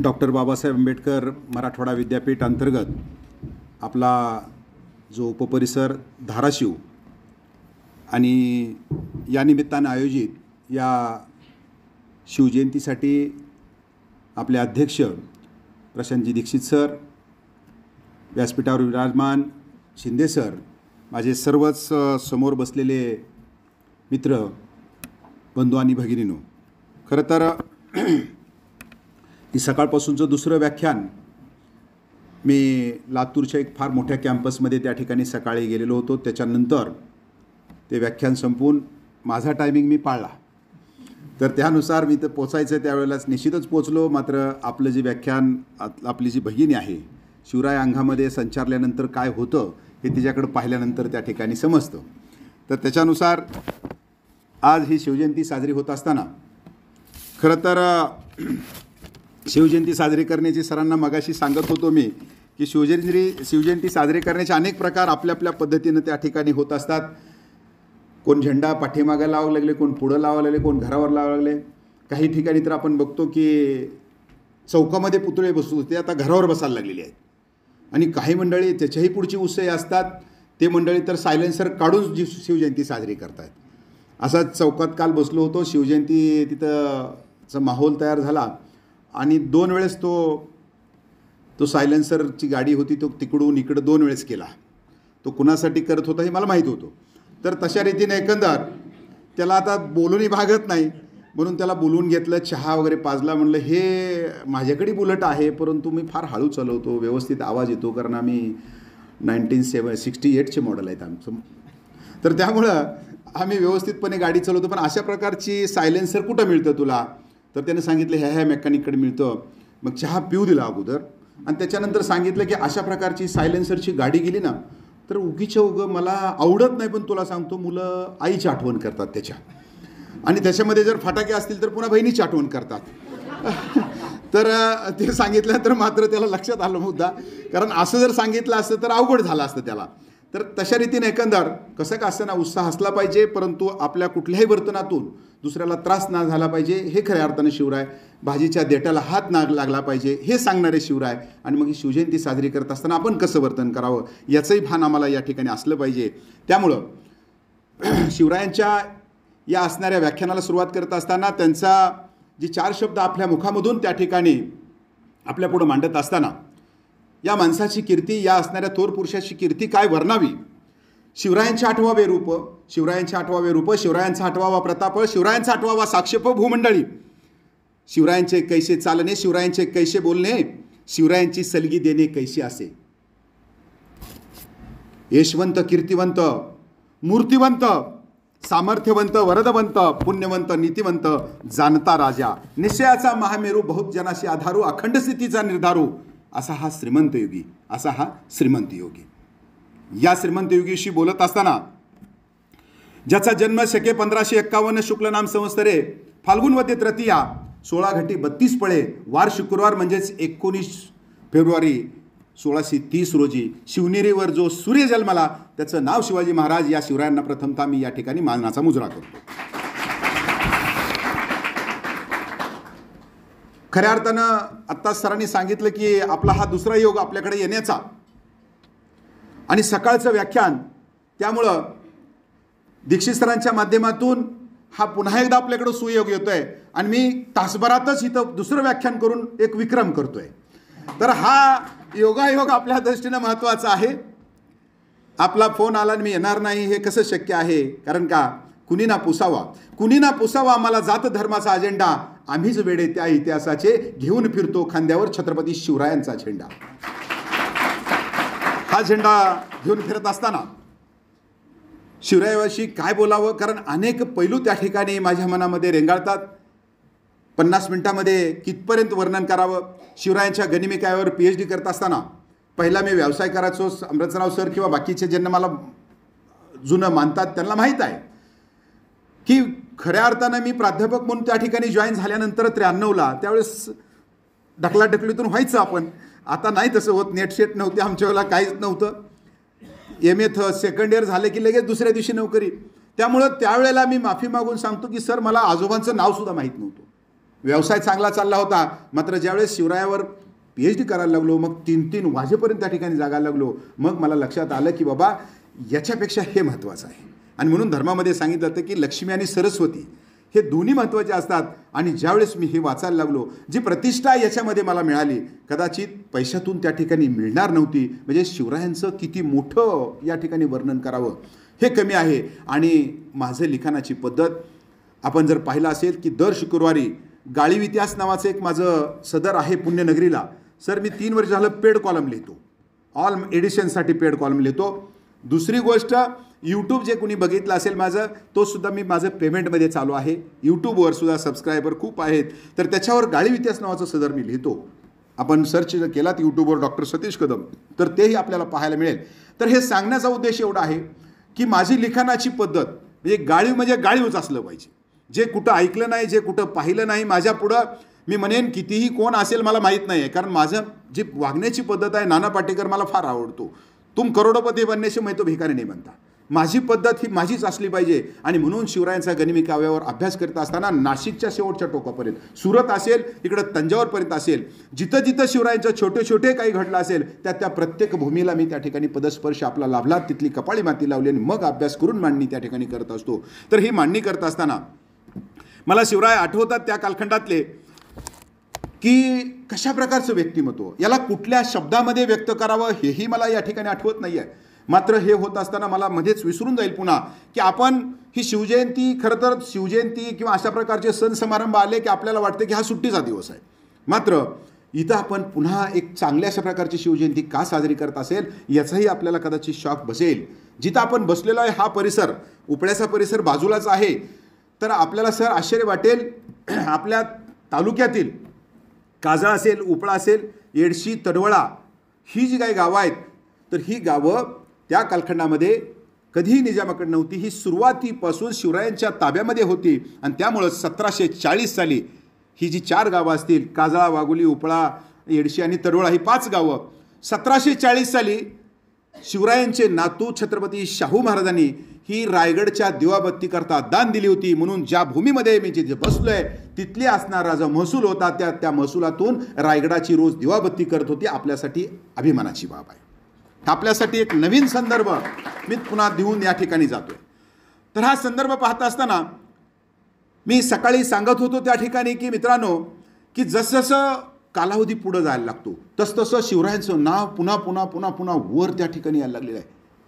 Doctor Babasaheb Ambedkar Marathwada विद्यापीठ अंतर्गत आपला जो उपपरिसर धाराशिव आणि या निमित्तानं आयोजित या शिवजयंतीसाठी आपले अध्यक्ष प्रशांतजी दीक्षित सर, व्यासपीठावर विराजमान शिंदे सर, माझे सर्वच समोर बसलेले मित्र, बंधू आणि भगिनींनो, खरं तर ही सकाळपासूनचं दुसरं व्याख्यान मी लातूरच्या एक फार मोठ्या कॅम्पसमध्ये त्या ठिकाणी सकाळी गेलेलो होतो. त्याच्यानंतर ते व्याख्यान संपवून माझा टायमिंग मी पाळला, तर त्यानुसार मी तर पोचायचं त्यावेळेलाच निश्चितच पोचलो. मात्र आपलं जे व्याख्यान, आपली जी भगिनी आहे, शिवराय अंगामध्ये संचारल्यानंतर काय होतं हे तिच्याकडं पाहिल्यानंतर त्या ठिकाणी समजतं. तर त्याच्यानुसार आज ही शिवजयंती साजरी होत असताना खरं तर शिवजयंती साजरी करण्याची सरांना मगाशी सांगत होतो मी की शिवजयंती साजरी करण्याचे अनेक प्रकार आपल्या आपल्या पद्धतीनं त्या ठिकाणी होत असतात. कोण झेंडा पाठीमागे लावावं लागले, कोण पुढं लावावं लागले, कोण घरावर लावावं लागले. काही ठिकाणी तर आपण बघतो की चौकामध्ये पुतळे बसत होते, आता घरावर बसायला लागलेले आहेत. आणि काही मंडळी त्याच्याही पुढची उत्सव असतात, ते मंडळी तर सायलेन्सर काढून जी शिवजयंती साजरी करतात. असाच चौकात काल बसलो होतो, शिवजयंती तिथंचा माहोल तयार झाला आणि 2 वेळेस तो सायलेन्सरची गाडी होती, तो तिकडून इकडं 2 वेळेस केला. तो कुणासाठी करत होता हे मला माहीत होतं. तर तशा रीतीने एकंदर त्याला आता बोलूनही भागत नाही, म्हणून त्याला बोलवून घेतलं, चहा वगैरे पाजला. म्हणलं हे माझ्याकडे बुलेट आहे, परंतु मी फार हळू चालवतो, व्यवस्थित आवाज येतो, कारण आम्ही 1968चे मॉडेल आहेत आमचं, तर त्यामुळं आम्ही व्यवस्थितपणे गाडी चालवतो. पण अशा प्रकारची सायलेन्सर कुठं मिळतं तुला? तर त्याने सांगितलं ह्या मेकॅनिककडे मिळतं. मग चहा पिऊ दिला अगोदर आणि त्याच्यानंतर सांगितलं की अशा प्रकारची सायलेन्सरची गाडी गेली ना तर उगीच्या उगं मला आवडत नाही, पण तुला सांगतो मुलं आईची आठवण करतात त्याच्या, आणि त्याच्यामध्ये जर फटाके असतील तर पुन्हा बहिणीची आठवण करतात. तर ते सांगितल्यानंतर मात्र त्याला लक्षात आलं मुद्दा, कारण असं जर सांगितलं असतं तर अवघड झालं असतं त्याला. तर तशा रीतीने एकंदर कसं का असतं ना, उत्साह असला पाहिजे, परंतु आपल्या कुठल्याही वर्तनातून दुसऱ्याला त्रास ना झाला पाहिजे, हे खऱ्या अर्थानं शिवराय. भाजीच्या देठाला हात ना लागला पाहिजे हे सांगणारे शिवराय. आणि मग ही शिवजयंती साजरी करत असताना आपण कसं वर्तन करावं याचंही भान आम्हाला या ठिकाणी असलं पाहिजे. त्यामुळं शिवरायांच्या या असणाऱ्या व्याख्यानाला सुरुवात करत असताना त्यांचा जे 4 शब्द आपल्या मुखामधून त्या ठिकाणी आपल्यापुढं मांडत असताना या माणसाची कीर्ती, या असणाऱ्या थोर पुरुषाची कीर्ती काय वर्णावी. शिवरायांचे 8वावे रूप, शिवरायांचे 8वावे रूप, शिवरायांचा 8वावा प्रताप, शिवरायांचा 8वावा साक्षेप भूमंडळी, शिवरायांचे कैसे चालणे, शिवरायांचे कैसे बोलणे, शिवरायांची सलगी देणे कैसे असे. यशवंत, कीर्तिवंत, मूर्तिवंत, सामर्थ्यवंत, वरदवंत, पुण्यवंत, नीतिवंत, जाणता राजा, निश्चयाचा महामेरू, बहुत जनाशी आधारू, अखंड स्थितीचा निर्धारू, असा हा श्रीमंत योगी, असा हा श्रीमंत योगी. या श्रीमंत योगीशी बोलत असताना ज्याचा जन्म शके 1551 शुक्ल नाम संवत्सरे फाल्गुन वद्य तृतीया 16 घटी 32 पळे वार शुक्रवार म्हणजेच 19 फेब्रुवारी 1630 रोजी शिवनेरीवर जो सूर्य जन्मला त्याचं नाव शिवाजी महाराज. या शिवरायांना प्रथमतः मी या ठिकाणी मानाचा मुजरा करतो. खऱ्या अर्थानं आत्ताच सरांनी सांगितलं की आपला हा दुसरा योग आपल्याकडे येण्याचा आणि सकाळचं व्याख्यान, त्यामुळं दीक्षित सरांच्या माध्यमातून हा पुन्हा एकदा आपल्याकडं सुयोग येतोय आणि मी तासभरातच इथं दुसरं व्याख्यान करून एक विक्रम करतोय. तर हा योगायोग आपल्या दृष्टीनं महत्त्वाचा आहे. आपला फोन आला आणि मी येणार नाही हे कसं शक्य आहे? कारण का कुणी ना पुसावा आम्हाला जात धर्माचा अजेंडा, आम्हीच वेडे त्या इतिहासाचे घेऊन फिरतो खांद्यावर छत्रपती शिवरायांचा झेंडा. हा झेंडा घेऊन फिरत असताना शिवरायाविषयी काय बोलावं, कारण अनेक पैलू त्या ठिकाणी माझ्या मनामध्ये रेंगाळतात. 50 मिनिटामध्ये कितपर्यंत वर्णन करावं. शिवरायांच्या गनिमिकायावर PhD करत असताना पहिला मी व्यवसाय करायचो. अमृतराव सर किंवा बाकीचे ज्यांना मला जुनं मानतात त्यांना माहीत आहे की खऱ्या अर्थानं मी प्राध्यापक म्हणून त्या ठिकाणी जॉईन झाल्यानंतर 93ला त्यावेळेस ढकलाढकलीतून व्हायचं आपण. आता नाही तसं होत. नेटशेट नव्हते आमच्या वेळेला, काहीच नव्हतं. MA सेकंड इयर झाले की लगेच दुसऱ्या दिवशी नोकरी. त्यामुळं त्यावेळेला मी माफी मागून सांगतो की सर मला आजोबांचं नावसुद्धा माहीत नव्हतं. व्यवसाय चांगला चालला होता. मात्र ज्यावेळेस शिवरायावर PhD करायला लागलो, मग 3-3 वाजेपर्यंत त्या ठिकाणी जागायला लागलो, मग मला लक्षात आलं की बाबा याच्यापेक्षा हे महत्त्वाचं आहे. आणि म्हणून धर्मामध्ये सांगितलं जातं की लक्ष्मी आणि सरस्वती हे दोन्ही महत्त्वाचे असतात. आणि ज्यावेळेस मी हे वाचायला लागलो, जी प्रतिष्ठा याच्यामध्ये मला मिळाली कदाचित पैशातून त्या ठिकाणी मिळणार नव्हती. म्हणजे शिवरायांचं किती मोठं या ठिकाणी वर्णन करावं हे कमी आहे. आणि माझं लिखाणाची पद्धत आपण जर पाहिलं असेल की दर शुक्रवारी गाळीव इतिहास नावाचं एक माझं सदर आहे पुण्यनगरीला. सर मी 3 वर्ष झालं पेड कॉलम लिहितो, ऑल एडिशनसाठी पेड कॉलम लिहितो. दुसरी गोष्ट, यूट्यूब जे कोणी बघितलं असेल माझं, तो सुद्धा मी माझं पेमेंटमध्ये चालू आहे. यूट्यूबवर सुद्धा सबस्क्रायबर खूप आहेत, तर त्याच्यावर गाळीव इतिहास नावाचं सदर मी लिहितो. आपण सर्च जर केलात यूट्यूबवर डॉक्टर सतीश कदम, तर तेही आपल्याला पाहायला मिळेल. तर हे सांगण्याचा उद्देश एवढा आहे की माझी लिखाणाची पद्धत म्हणजे गाळीव म्हणजे गाळीवच असलं पाहिजे. जे कुठं ऐकलं नाही, जे कुठं पाहिलं नाही, माझ्या पुढं मी म्हणेन कितीही कोण असेल मला माहीत नाही आहे, कारण माझं जी वागण्याची पद्धत आहे, नाना पाटेकर मला फार आवडतो. तुम करोडपती बनने से मैं तो भिकारी नाही बनता. माझी पद्धत ही माझीच असली पाहिजे. आणि म्हणून शिवरायांचा गनिमी काव्यावर अभ्यास करत असताना नाशिकच्या शेवटच्या टोकापर्यंत, सुरत असेल, इकडं तंजावरपर्यंत असेल, जिथं जिथं शिवरायांचं छोटे छोटे काही घडलं असेल त्या प्रत्येक भूमीला मी त्या ठिकाणी पदस्पर्श आपला लाभला, तिथली कपाळी माती लावली आणि मग अभ्यास करून मांडणी त्या ठिकाणी करत असतो. तर ही मांडणी करत असताना मला शिवराय आठवतात त्या कालखंडातले की कशा प्रकारचं व्यक्तिमत्व, याला कुठल्या शब्दामध्ये व्यक्त करावं हेही मला या ठिकाणी आठवत नाही आहे. मात्र हे होत असताना मला मध्येच विसरून जाईल पुन्हा की आपण ही शिवजयंती, खरं तर शिवजयंती किंवा अशा प्रकारचे सण समारंभ आले की आपल्याला वाटते की हा सुट्टीचा दिवस आहे. मात्र इथं आपण पुन्हा एक चांगल्या अशा प्रकारची शिवजयंती का साजरी करत असेल याचाही आपल्याला कदाचित शॉक बसेल. जिथं आपण बसलेलो आहे हा परिसर, उपळ्याचा परिसर बाजूलाच आहे. तर आपल्याला सर आश्चर्य वाटेल, आपल्या तालुक्यातील काजळ असेल, उपळा असेल, येडशी, तडवळा ही जी काही गावं आहेत, तर ही गावं त्या कालखंडामध्ये कधीही निजामाकडे नव्हती. ही सुरुवातीपासून शिवरायांच्या ताब्यामध्ये होती. आणि त्यामुळं 1740 साली ही जी 4 गावं असतील, काजळा, वाघोली, उपळा, येडशी आणि तडवळा, ही 5 गावं 1740 साली शिवरायांचे नातू छत्रपती शाहू महाराजांनी ही रायगडच्या दिवाबत्ती करता दान दिली होती. म्हणून ज्या भूमीमध्ये मी जिथे बसलोय तिथली असणारा जो महसूल होता त्या महसुलातून रायगडाची रोज दिवाबत्ती करत होती. आपल्यासाठी अभिमानाची बाब आहे. आपल्यासाठी एक नवीन संदर्भ मी पुन्हा देऊन या ठिकाणी जातोय. तर हा संदर्भ पाहत असताना मी सकाळी सांगत होतो त्या ठिकाणी की मित्रांनो, की जसजसं कालावधी पुढं जायला लागतो तसतसं शिवरायांचं नाव पुन्हा पुन्हा पुन्हा पुन्हा वर त्या ठिकाणी यायला लागलेलं आहे,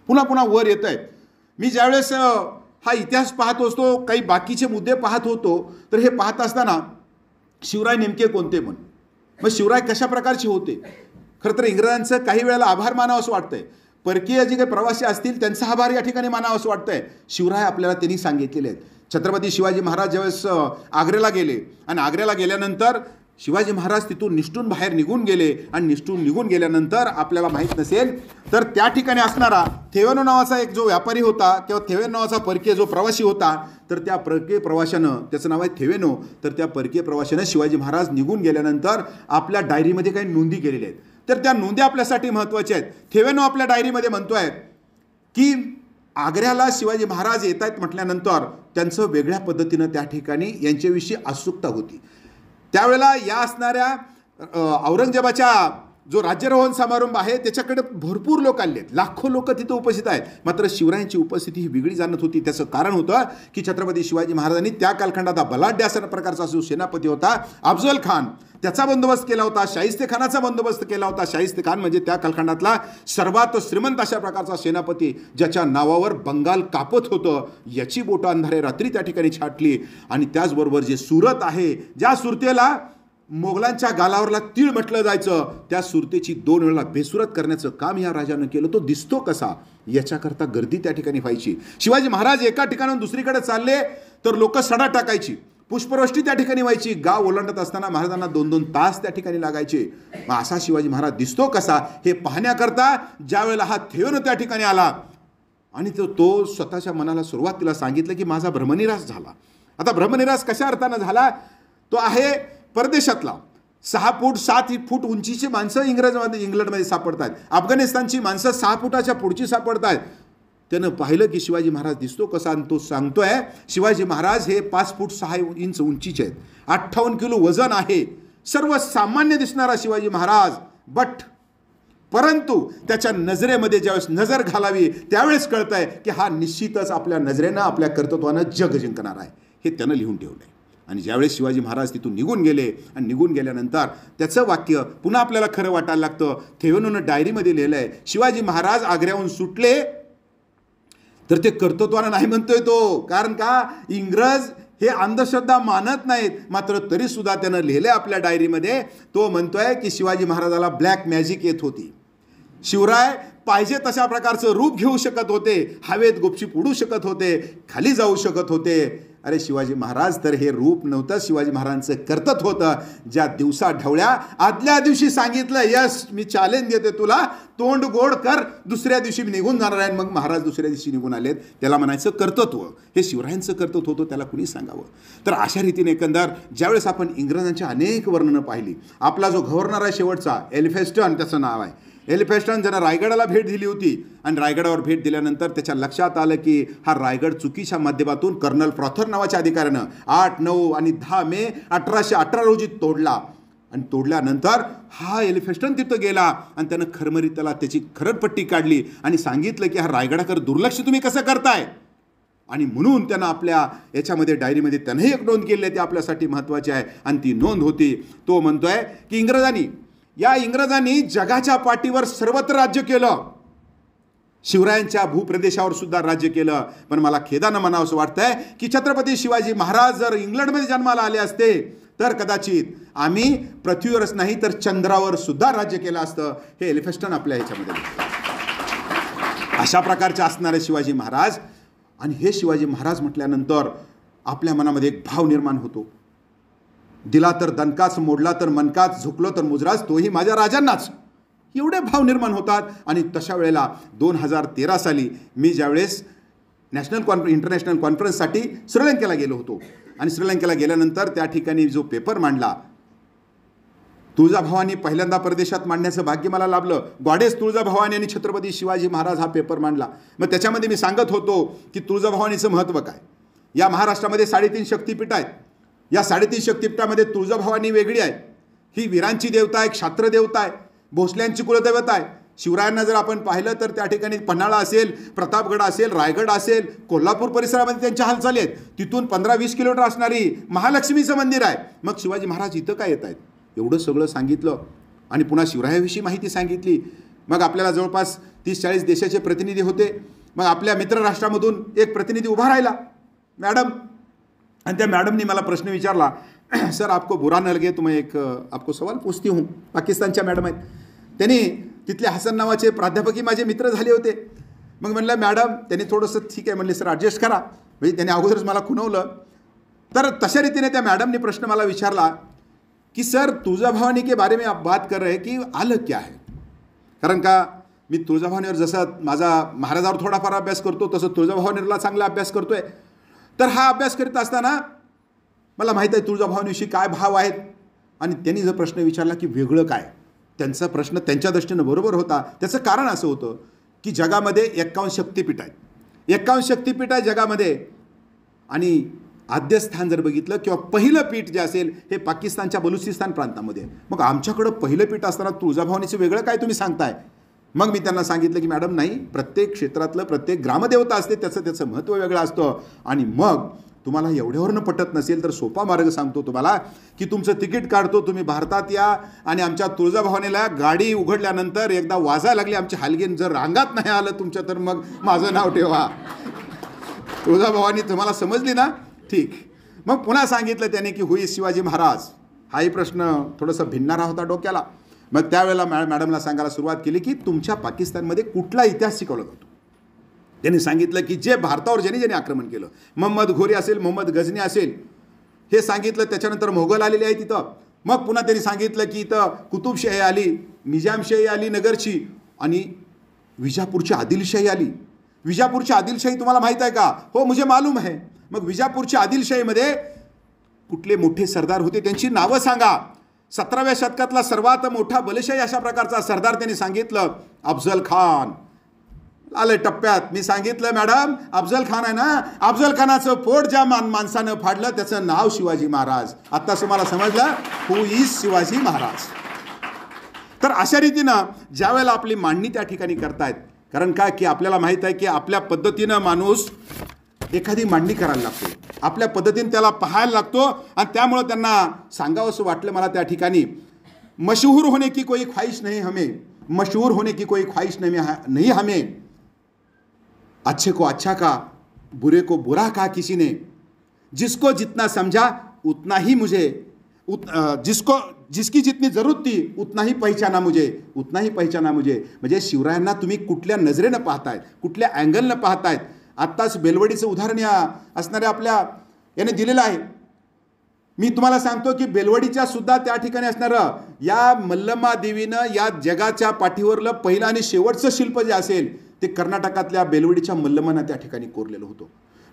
पुन्हा पुन्हा वर येत आहे. मी ज्यावेळेस हा इतिहास पाहत असतो, काही बाकीचे मुद्दे पाहत होतो, तर हे पाहत असताना शिवराय नेमके कोणते पण, मग शिवराय कशा प्रकारचे होते. खरं तर इंग्रजांचं काही वेळेला आभार मानावं असं वाटतंय. परकीय जे काही प्रवासी असतील त्यांचा आभार या ठिकाणी मानावं असं वाटतंय. शिवराय आपल्याला त्यांनी सांगितलेले आहेत. छत्रपती शिवाजी महाराज ज्यावेळेस आग्र्याला गेले आणि आग्र्याला गेल्यानंतर शिवाजी महाराज तिथून निष्ठून बाहेर निघून गेले आणि निष्ठून निघून गेल्यानंतर आपल्याला माहीत नसेल तर त्या ठिकाणी असणारा थेवेनो नावाचा एक जो व्यापारी होता किंवा थेवेनो नावाचा परकीय जो प्रवासी होता, तर त्या परकीय प्रवाशानं, त्याचं नाव आहे थेवेनो, तर त्या परकीय प्रवाशानं शिवाजी महाराज निघून गेल्यानंतर आपल्या डायरीमध्ये काही नोंदी केलेल्या आहेत. तर त्या नोंदी आपल्यासाठी महत्त्वाच्या आहेत. थेवेनो आपल्या डायरीमध्ये म्हणतोय की आग्र्याला शिवाजी महाराज येत आहेत म्हटल्यानंतर त्यांचं वेगळ्या पद्धतीनं त्या ठिकाणी यांच्याविषयी उत्सुकता होती. त्यावेळेला या असणाऱ्या औरंगजेबाच्या जो राज्यारोहण समारंभ आहे त्याच्याकडे भरपूर लोक आले आहेत, लाखो लोक तिथे उपस्थित आहेत. मात्र शिवरायांची उपस्थिती ही वेगळी जाणत होती. त्याचं कारण होतं की छत्रपती शिवाजी महाराजांनी त्या कालखंडात बलाढ्य अशा प्रकारचा जो सेनापती होता अफजल खान, त्याचा बंदोबस्त केला होता. शाहिस्ते खानाचा बंदोबस्त केला होता. शाहिस्ते खान म्हणजे त्या कालखंडातला सर्वात श्रीमंत अशा प्रकारचा सेनापती, ज्याच्या नावावर बंगाल कापत होतं. याची बोटं अंधारे रात्री त्या ठिकाणी छाटली. आणि त्याचबरोबर जे सुरत आहे, ज्या सुरतेला मोगलांच्या गालावरला तीळ म्हटलं जायचं, त्या सुरतेची 2 वेळा बेसुरत करण्याचं काम या राजानं केलं. तो दिसतो कसा, याच्याकरता गर्दी त्या ठिकाणी व्हायची. शिवाजी महाराज एका ठिकाणाहून दुसरीकडे चालले तर लोक सडा टाकायची, पुष्पवृष्टी त्या ठिकाणी व्हायची. गाव ओलांडत असताना महाराजांना 2-2 तास त्या ठिकाणी लागायचे. मग असा शिवाजी महाराज दिसतो कसा हे पाहण्याकरता ज्या वेळेला हा थेवेनो त्या ठिकाणी आला आणि तो स्वतःच्या मनाला सुरुवातीला सांगितलं की माझा भ्रमनिरास झाला. आता भ्रमनिरास कशा अर्थानं झाला, तो आहे परदेशातला. 6 फूट 7 फूट उंचीची माणसं इंग्लंडमध्ये सापडत आहेत. अफगाणिस्तानची माणसं 6 फुटाच्या पुढची सापडत आहेत. त्यानं पाहिलं की शिवाजी महाराज दिसतो कसा, आणि तो सांगतोय शिवाजी महाराज हे 5 फूट 6 इंच उंचीचे आहेत, 58 किलो वजन आहे, सर्वसामान्य दिसणारा शिवाजी महाराज, परंतु त्याच्या नजरेमध्ये ज्यावेळेस नजर घालावी त्यावेळेस कळतंय की हा निश्चितच आपल्या नजरेनं आपल्या कर्तृत्वानं जग जिंकणार आहे, हे त्यानं लिहून ठेवलं आहे. आणि ज्यावेळेस शिवाजी महाराज तिथून निघून गेले आणि निघून गेल्यानंतर त्याचं वाक्य पुन्हा आपल्याला खरं वाटायला लागतं. थेवेनूनं डायरीमध्ये लिहिलं आहे, शिवाजी महाराज आग्र्याहून सुटले तर ते कर्तृत्वानं नाही म्हणतोय तो, कारण का इंग्रज हे अंधश्रद्धा मानत नाहीत, मात्र तरीसुद्धा त्यानं लिहिलं आपल्या डायरीमध्ये. तो म्हणतोय की शिवाजी महाराजाला ब्लॅक मॅजिक येत होती, शिवराय पाहिजे तशा प्रकारचं रूप घेऊ शकत होते, हवेत गुपचूप उडू शकत होते, खाली जाऊ शकत होते. अरे शिवाजी महाराज तर हे रूप नव्हतं, शिवाजी महाराजांचं कर्तव्य होतं. ज्या दिवसा ढवळ्या आदल्या दिवशी सांगितलं यस मी चॅलेंज देते तुला, तोंड गोड कर, दुसऱ्या दिवशी मी निघून जाणार आहे. मग महाराज दुसऱ्या दिवशी निघून आलेत, त्याला म्हणायचं कर्तृत्व. हे शिवरायांचं कर्तृत्व होतं, त्याला कुणी सांगावं. तर अशा रीतीने एकंदर ज्यावेळेस आपण इंग्रजांची अनेक वर्णनं पाहिली, आपला जो गव्हर्नर आहे शेवटचा एलिफेस्टन त्याचं नाव आहे, एलिफेस्टन ज्यानं रायगडाला भेट दिली होती आणि रायगडावर भेट दिल्यानंतर त्याच्या लक्षात आलं की हा रायगड चुकीच्या माध्यमातून कर्नल प्रॉथर नावाच्या अधिकाऱ्यानं 8, 9 आणि 10 मे 1818 रोजी तोडला. आणि तोडल्यानंतर हा एलिफेस्टन तिथं गेला आणि त्यानं खरमरीत त्याला त्याची खरडपट्टी काढली आणि सांगितलं की हा रायगडाकडे दुर्लक्ष तुम्ही कसं करताय. आणि म्हणून त्यानं आपल्या याच्यामध्ये डायरीमध्ये त्यानंही एक नोंद केली आहे, ती आपल्यासाठी महत्त्वाची आहे. आणि ती नोंद होती, तो म्हणतोय की इंग्रजांनी जगाच्या पाठीवर सर्वत्र राज्य केलं, शिवरायांच्या भूप्रदेशावर सुद्धा राज्य केलं. पण मला खेदानं म्हणावंसं वाटतंय की छत्रपती शिवाजी महाराज जर इंग्लंडमध्ये जन्माला आले असते तर कदाचित आम्ही पृथ्वीवरच नाही तर चंद्रावर सुद्धा राज्य केलं असतं. हे एलिफेस्टन आपल्या ह्याच्यामध्ये अशा प्रकारचे असणारे शिवाजी महाराज. आणि हे शिवाजी महाराज म्हटल्यानंतर आपल्या मनामध्ये एक भाव निर्माण होतो, दिला तर दणकाच, मोडला तर मनकाच, झुकलो तर मुजराच, तोही माझ्या राजांनाच, एवढे भाव निर्माण होतात. आणि तशा वेळेला 2013 साली मी ज्यावेळेस इंटरनॅशनल कॉन्फरन्ससाठी श्रीलंकेला गेलो होतो आणि श्रीलंकेला गेल्यानंतर त्या ठिकाणी जो पेपर मांडला, तुळजाभवानी पहिल्यांदा परदेशात मांडण्याचं भाग्य मला लाभलं. गॉडेस तुळजाभवानी आणि छत्रपती शिवाजी महाराज हा पेपर मांडला. मग त्याच्यामध्ये मी सांगत होतो की तुळजाभवानीचं महत्त्व काय. या महाराष्ट्रामध्ये 3.5 शक्तिपीठ आहेत. या 3.5 शक्तिपीठामध्ये तुळजाभवानी वेगळी आहे, ही वीरांची देवता आहे, क्षात्र देवता आहे, भोसल्यांची कुलदेवता आहे. शिवरायांना जर आपण पाहिलं तर त्या ठिकाणी पन्हाळा असेल, प्रतापगड असेल, रायगड असेल, कोल्हापूर परिसरामध्ये त्यांच्या हालचाली आहेत. तिथून 15-20 किलोमीटर असणारी महालक्ष्मीचं मंदिर आहे. मग शिवाजी महाराज इथं काय येत आहेत, एवढं सगळं सांगितलं. आणि पुन्हा शिवरायाविषयी माहिती सांगितली. मग आपल्याला जवळपास 30-40 देशाचे प्रतिनिधी होते. मग आपल्या मित्र राष्ट्रामधून एक प्रतिनिधी उभा राहिला, मॅडम. आणि त्या मॅडमनी मला प्रश्न विचारला, सर आपको बुरा न लगे तो मैं एक आपको सवाल पूछती हूँ. पाकिस्तानच्या मॅडम आहेत. त्यांनी तिथले हसन नावाचे प्राध्यापकही माझे मित्र झाले होते. मग म्हणलं मॅडम, त्यांनी थोडंसं ठीक आहे म्हणले, सर ॲडजस्ट करा. म्हणजे त्यांनी अगोदरच मला खुणवलं. तर तशा रीतीने त्या मॅडमने प्रश्न मला विचारला की सर तुळजाभवानी के बारे में आप बात कर रहे की अलग क्या है. कारण का मी तुळजाभवानीवर जसं माझा महाराजावर थोडाफार अभ्यास करतो तसं तुळजाभवानीला चांगला अभ्यास करतोय. तर हा अभ्यास करीत असताना मला माहीत आहे तुळजाभवानीविषयी काय भाव आहेत. आणि त्यांनी जर प्रश्न विचारला की वेगळं काय, त्यांचा प्रश्न त्यांच्या दृष्टीनं बरोबर होता. त्याचं कारण असं होतं की जगामध्ये 51 शक्तिपीठ आहेत. 51 शक्तिपीठ आहे जगामध्ये. आणि आद्यस्थान जर बघितलं किंवा पहिलं पीठ जे असेल हे पाकिस्तानच्या बलुचिस्तान प्रांतामध्ये. मग आमच्याकडं पहिलं पीठ असताना तुळजाभवानीचं वेगळं काय तुम्ही सांगताय. मग मी त्यांना सांगितलं की मॅडम नाही, प्रत्येक क्षेत्रातलं प्रत्येक ग्रामदेवता असते, त्याचं महत्त्व वेगळं असतं. आणि मग तुम्हाला एवढ्यावरनं पटत नसेल तर सोपा मार्ग सांगतो तुम्हाला की तुमचं तिकीट काढतो, तुम्ही भारतात या आणि आमच्या तुळजाभवानीला गाडी उघडल्यानंतर एकदा वाजायला लागली आमची हलगीन, जर रांगात नाही आलं तुमच्या तर मग माझं नाव ठेवा. तुळजाभवानी तुम्हाला समजली ना, ठीक. मग पुन्हा सांगितलं त्याने की हुई शिवाजी महाराज. हाही प्रश्न थोडासा भिन्नारा होता डोक्याला. मग त्यावेळेला मॅडमला सांगायला सुरुवात केली की तुमच्या पाकिस्तानमध्ये कुठला इतिहास शिकवला जातो. त्यांनी सांगितलं की जे भारतावर ज्याने आक्रमण केलं, मोहम्मद घोरी असेल, मोहम्मद गझनी असेल, हे सांगितलं. त्याच्यानंतर मोगल आलेले आहेत तिथं. मग पुन्हा त्यांनी सांगितलं की इथं कुतुबशाही आली, निजामशाही आली नगरची, आणि विजापूरची आदिलशाही आली. विजापूरची आदिलशाही तुम्हाला माहीत आहे का. हो मुझे मालूम है. मग विजापूरच्या आदिलशाहीमध्ये कुठले मोठे सरदार होते त्यांची नावं सांगा. 17व्या शतकातला सर्वात मोठा बलशाही अशा प्रकारचा सरदार त्यांनी सांगितलं, अफजल खान. आले टप्प्यात. मी सांगितलं मॅडम अफजल खान आहे ना, अफजल खानाचं पोट ज्या माणसानं फाडलं त्याचं नाव शिवाजी महाराज. आता तुम्हाला समजलं हु इज शिवाजी महाराज. तर अशा रीतीनं ज्या वेळेला आपली मांडणी त्या ठिकाणी करतायत, कारण काय की आपल्याला माहीत आहे की आपल्या पद्धतीनं माणूस एखादी मांडणी करायला लागतो, आपल्या पद्धतीने त्याला पाहायला लागतो. आणि त्यामुळं त्यांना सांगावं असं वाटलं मला त्या ठिकाणी, मशहूर होने की कोई ख्वाहिश नहीं हमें, मशहूर होने की कोई ख्वाहिश नहीं हमें, अच्छे को अच्छा कहा, बुरे को बुरा कहा किसी ने, जिसको जितना समझा उतना ही मुझे, जिसकी जितनी जरूरत थी उतना ही पहचाना मुझे, उतना ही पहचाना मुझे. म्हणजे शिवरायांना तुम्ही कुठल्या नजरेनं पाहतायत, कुठल्या अँगलनं पाहतायत. आत्ताच बेलवडीचं उदाहरण या असणाऱ्या आपल्या याने दिलेलं आहे. मी तुम्हाला सांगतो की बेलवडीच्या सुद्धा त्या ठिकाणी असणारं या मल्लमा देवीनं या जगाच्या पाठीवरलं पहिलं आणि शेवटचं शिल्प जे असेल ते कर्नाटकातल्या बेलवडीच्या मल्लमानं त्या ठिकाणी कोरलेलं होतं.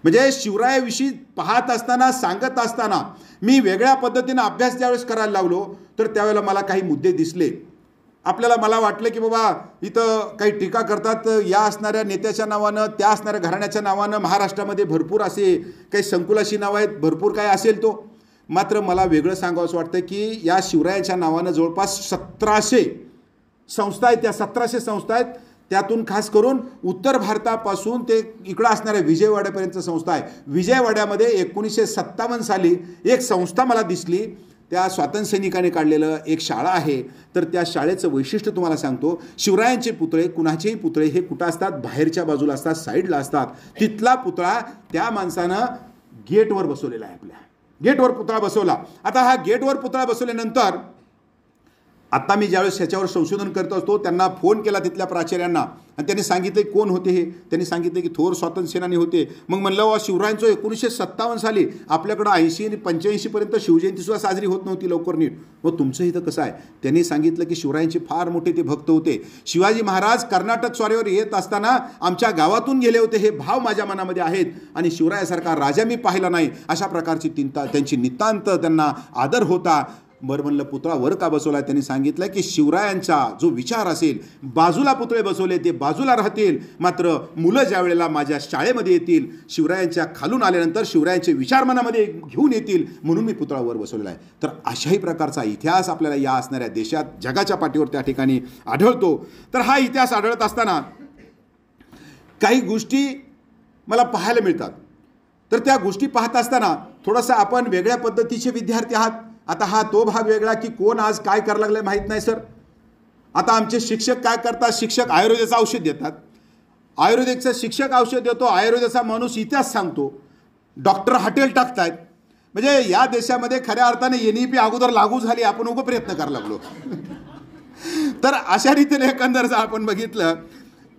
म्हणजे शिवरायाविषयी पाहत असताना, सांगत असताना मी वेगळ्या पद्धतीनं अभ्यास ज्यावेळेस करायला लागलो तर त्यावेळेला मला काही मुद्दे दिसले. मला वाटलं की बाबा इथं काही टीका करतात या असणाऱ्या नेत्याच्या नावानं, त्या असणाऱ्या घराण्याच्या नावानं. महाराष्ट्रामध्ये भरपूर असे काही संकुलाशी नावं आहेत, भरपूर काय असेल तो. मात्र मला वेगळं सांगावं असं वाटतं की या शिवरायांच्या नावानं जवळपास 1700 संस्था आहेत. त्या 1700 संस्था आहेत. त्यातून खास करून उत्तर भारतापासून ते इकडं असणाऱ्या विजयवाड्यापर्यंत संस्था आहे. विजयवाड्यामध्ये 1957 साली एक संस्था मला दिसली, त्या स्वातंत्र्य सैनिकाने काढलेलं एक शाळा आहे. तर त्या शाळेचं वैशिष्ट्य तुम्हाला सांगतो. शिवरायांचे पुतळे, कुणाचेही पुतळे हे कुठं असतात, बाहेरच्या बाजूला असतात, साईडला असतात. तिथला पुतळा त्या माणसानं गेटवर बसवलेला आहे. आपल्या गेटवर पुतळा बसवला. आता हा गेटवर पुतळा बसवल्यानंतर आता मी ज्यावेळेस ह्याच्यावर संशोधन करत असतो त्यांना फोन केला तिथल्या प्राचार्यांना आणि त्यांनी सांगितले कोण होते हे. त्यांनी सांगितले की थोर स्वातंत्र्य सेनानी होते. मग म्हणलं शिवरायांचं 1957 साली आपल्याकडं 80 आणि 85पर्यंत शिवजयंतीसुद्धा साजरी होत नव्हती लवकर नीट. मग तुमचं इथं कसं आहे. त्यांनी सांगितलं की शिवरायांचे फार मोठे ते भक्त होते. शिवाजी महाराज कर्नाटक स्वारीवर येत असताना आमच्या गावातून गेले होते, हे भाव माझ्या मनामध्ये आहेत. आणि शिवरायासारखा राजा मी पाहिला नाही, अशा प्रकारची त्यांची नितांत त्यांना आदर होता. बरं म्हणलं पुतळा वर का बसवला. त्यांनी सांगितलं की शिवरायांचा जो विचार असेल, बाजूला पुतळे बसवले ते बाजूला राहतील, मात्र मुलं ज्या वेळेला माझ्या शाळेमध्ये येतील, शिवरायांच्या खालून आल्यानंतर शिवरायांचे विचार मनामध्ये घेऊन येतील, म्हणून मी पुतळा वर बसवलेला आहे. तर अशाही प्रकारचा इतिहास आपल्याला या असणाऱ्या देशात जगाच्या पाठीवर त्या ठिकाणी आढळतो. तर हा इतिहास आढळत असताना काही गोष्टी मला पाहायला मिळतात. तर त्या गोष्टी पाहत असताना थोडंसं आपण वेगळ्या पद्धतीचे विद्यार्थी आहात. आता हा तो भाग वेगळा की कोण आज काय करायला लागलं माहीत नाही सर. आता आमचे शिक्षक काय करतात, शिक्षक आयुर्वेदाचं औषध देतात, आयुर्वेदिकचा शिक्षक औषध देतो, आयुर्वेदाचा माणूस इतिहास सांगतो, डॉक्टर हॉटेल टाकतायत. म्हणजे या देशामध्ये खऱ्या अर्थाने NEP अगोदर लागू झाली, आपण उभं प्रयत्न करायला लागलो. तर अशा रीतीने एकंदर जर आपण बघितलं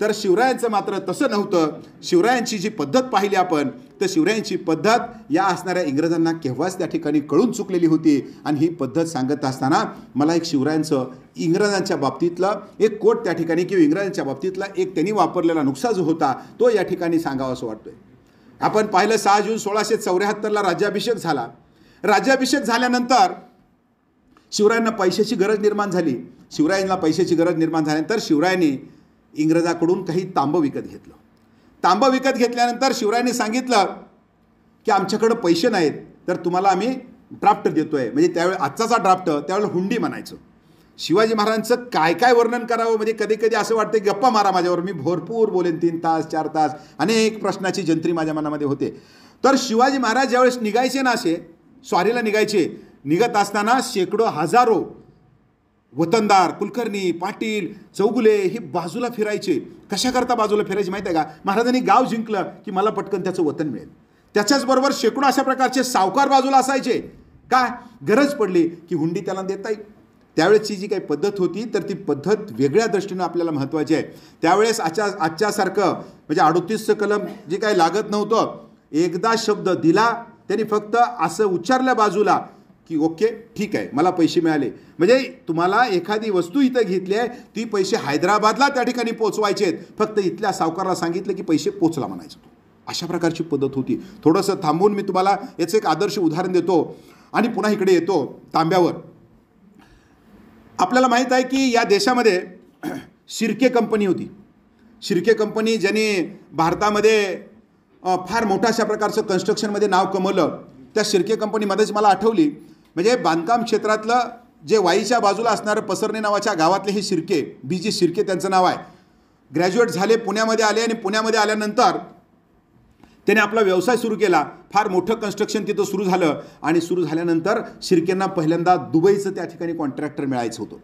तर शिवरायांचं मात्र तसं नव्हतं. शिवरायांची जी पद्धत पाहिली आपण तर शिवरायांची पद्धत या असणाऱ्या इंग्रजांना केव्हाच त्या ठिकाणी कळून चुकलेली होती. आणि ही पद्धत सांगत असताना मला एक शिवरायांचं इंग्रजांच्या बाबतीतलं एक कोट त्या ठिकाणी किंवा इंग्रजांच्या बाबतीतला एक त्यांनी वापरलेला नुक्सा जो होता तो या ठिकाणी सांगावा असं वाटतोय. आपण पाहिलं 6 जून 1674 राज्याभिषेक झाला. राज्याभिषेक झाल्यानंतर शिवरायांना पैशाची गरज निर्माण झाली. शिवरायांना पैशाची गरज निर्माण झाल्यानंतर शिवरायांनी इंग्रजाकडून काही तांबं विकत घेतलं. तांबं विकत घेतल्यानंतर शिवरायांनी सांगितलं की आमच्याकडं पैसे नाहीत तर तुम्हाला आम्ही ड्राफ्ट देतोय. म्हणजे त्यावेळी आजचा ड्राफ्ट त्यावेळेला हुंडी म्हणायचं. शिवाजी महाराजांचं काय काय वर्णन करावं, म्हणजे कधी कधी असं वाटतं की गप्पा मारा माझ्यावर, मी भरपूर बोलेन 3 तास 4 तास, अनेक प्रश्नाची जंत्री माझ्या मनामध्ये होते. तर शिवाजी महाराज ज्यावेळेस निघायचे ना, असे स्वारीला निघायचे, निघत असताना शेकडो हजारो वतनदार, कुलकर्णी, पाटील, चौगुले हे बाजूला फिरायचे. कशाकरता बाजूला फिरायचे माहीत आहे का. महाराजांनी गाव जिंकलं की मला पटकन त्याचं वतन मिळेल. त्याच्याचबरोबर शेकडो अशा प्रकारचे सावकार बाजूला असायचे. काय गरज पडली की हुंडी त्याला देता येईल. त्यावेळेची जी काही पद्धत होती तर ती पद्धत वेगळ्या दृष्टीनं आपल्याला महत्त्वाची आहे. त्यावेळेस आजच्यासारखं म्हणजे 38 कलम जे काही लागत नव्हतं. एकदा शब्द दिला त्यांनी फक्त असं उच्चारल्या बाजूला की ओके ठीक आहे मला पैसे मिळाले. म्हणजे तुम्हाला एखादी वस्तू इथं घेतली आहे ती पैसे हैदराबादला त्या ठिकाणी पोचवायचे आहेत, फक्त इथल्या सावकाराला सांगितलं की पैसे पोचला म्हणायचं. अशा प्रकारची पद्धत होती. थोडंसं थांबून मी तुम्हाला याचं एक आदर्श उदाहरण देतो आणि पुन्हा इकडे येतो तांब्यावर. आपल्याला माहीत आहे की या देशामध्ये शिर्के कंपनी होती. शिर्के कंपनी ज्यांनी भारतामध्ये फार मोठ्या अशा प्रकारचं कन्स्ट्रक्शनमध्ये नाव कमवलं, त्या शिर्के कंपनीमध्येच मला आठवली, म्हणजे बांधकाम क्षेत्रातलं जे वाईच्या बाजूला असणारं पसरणे नावाच्या गावातले हे शिर्के, BG शिर्के त्यांचं नाव आहे. ग्रॅज्युएट झाले, पुण्यामध्ये आले आणि पुण्यामध्ये आल्यानंतर त्याने आपला व्यवसाय सुरू केला. फार मोठं कन्स्ट्रक्शन तिथं सुरू झालं आणि सुरू झाल्यानंतर शिर्केंना पहिल्यांदा दुबईचं त्या ठिकाणी कॉन्ट्रॅक्टर मिळायचं होतं.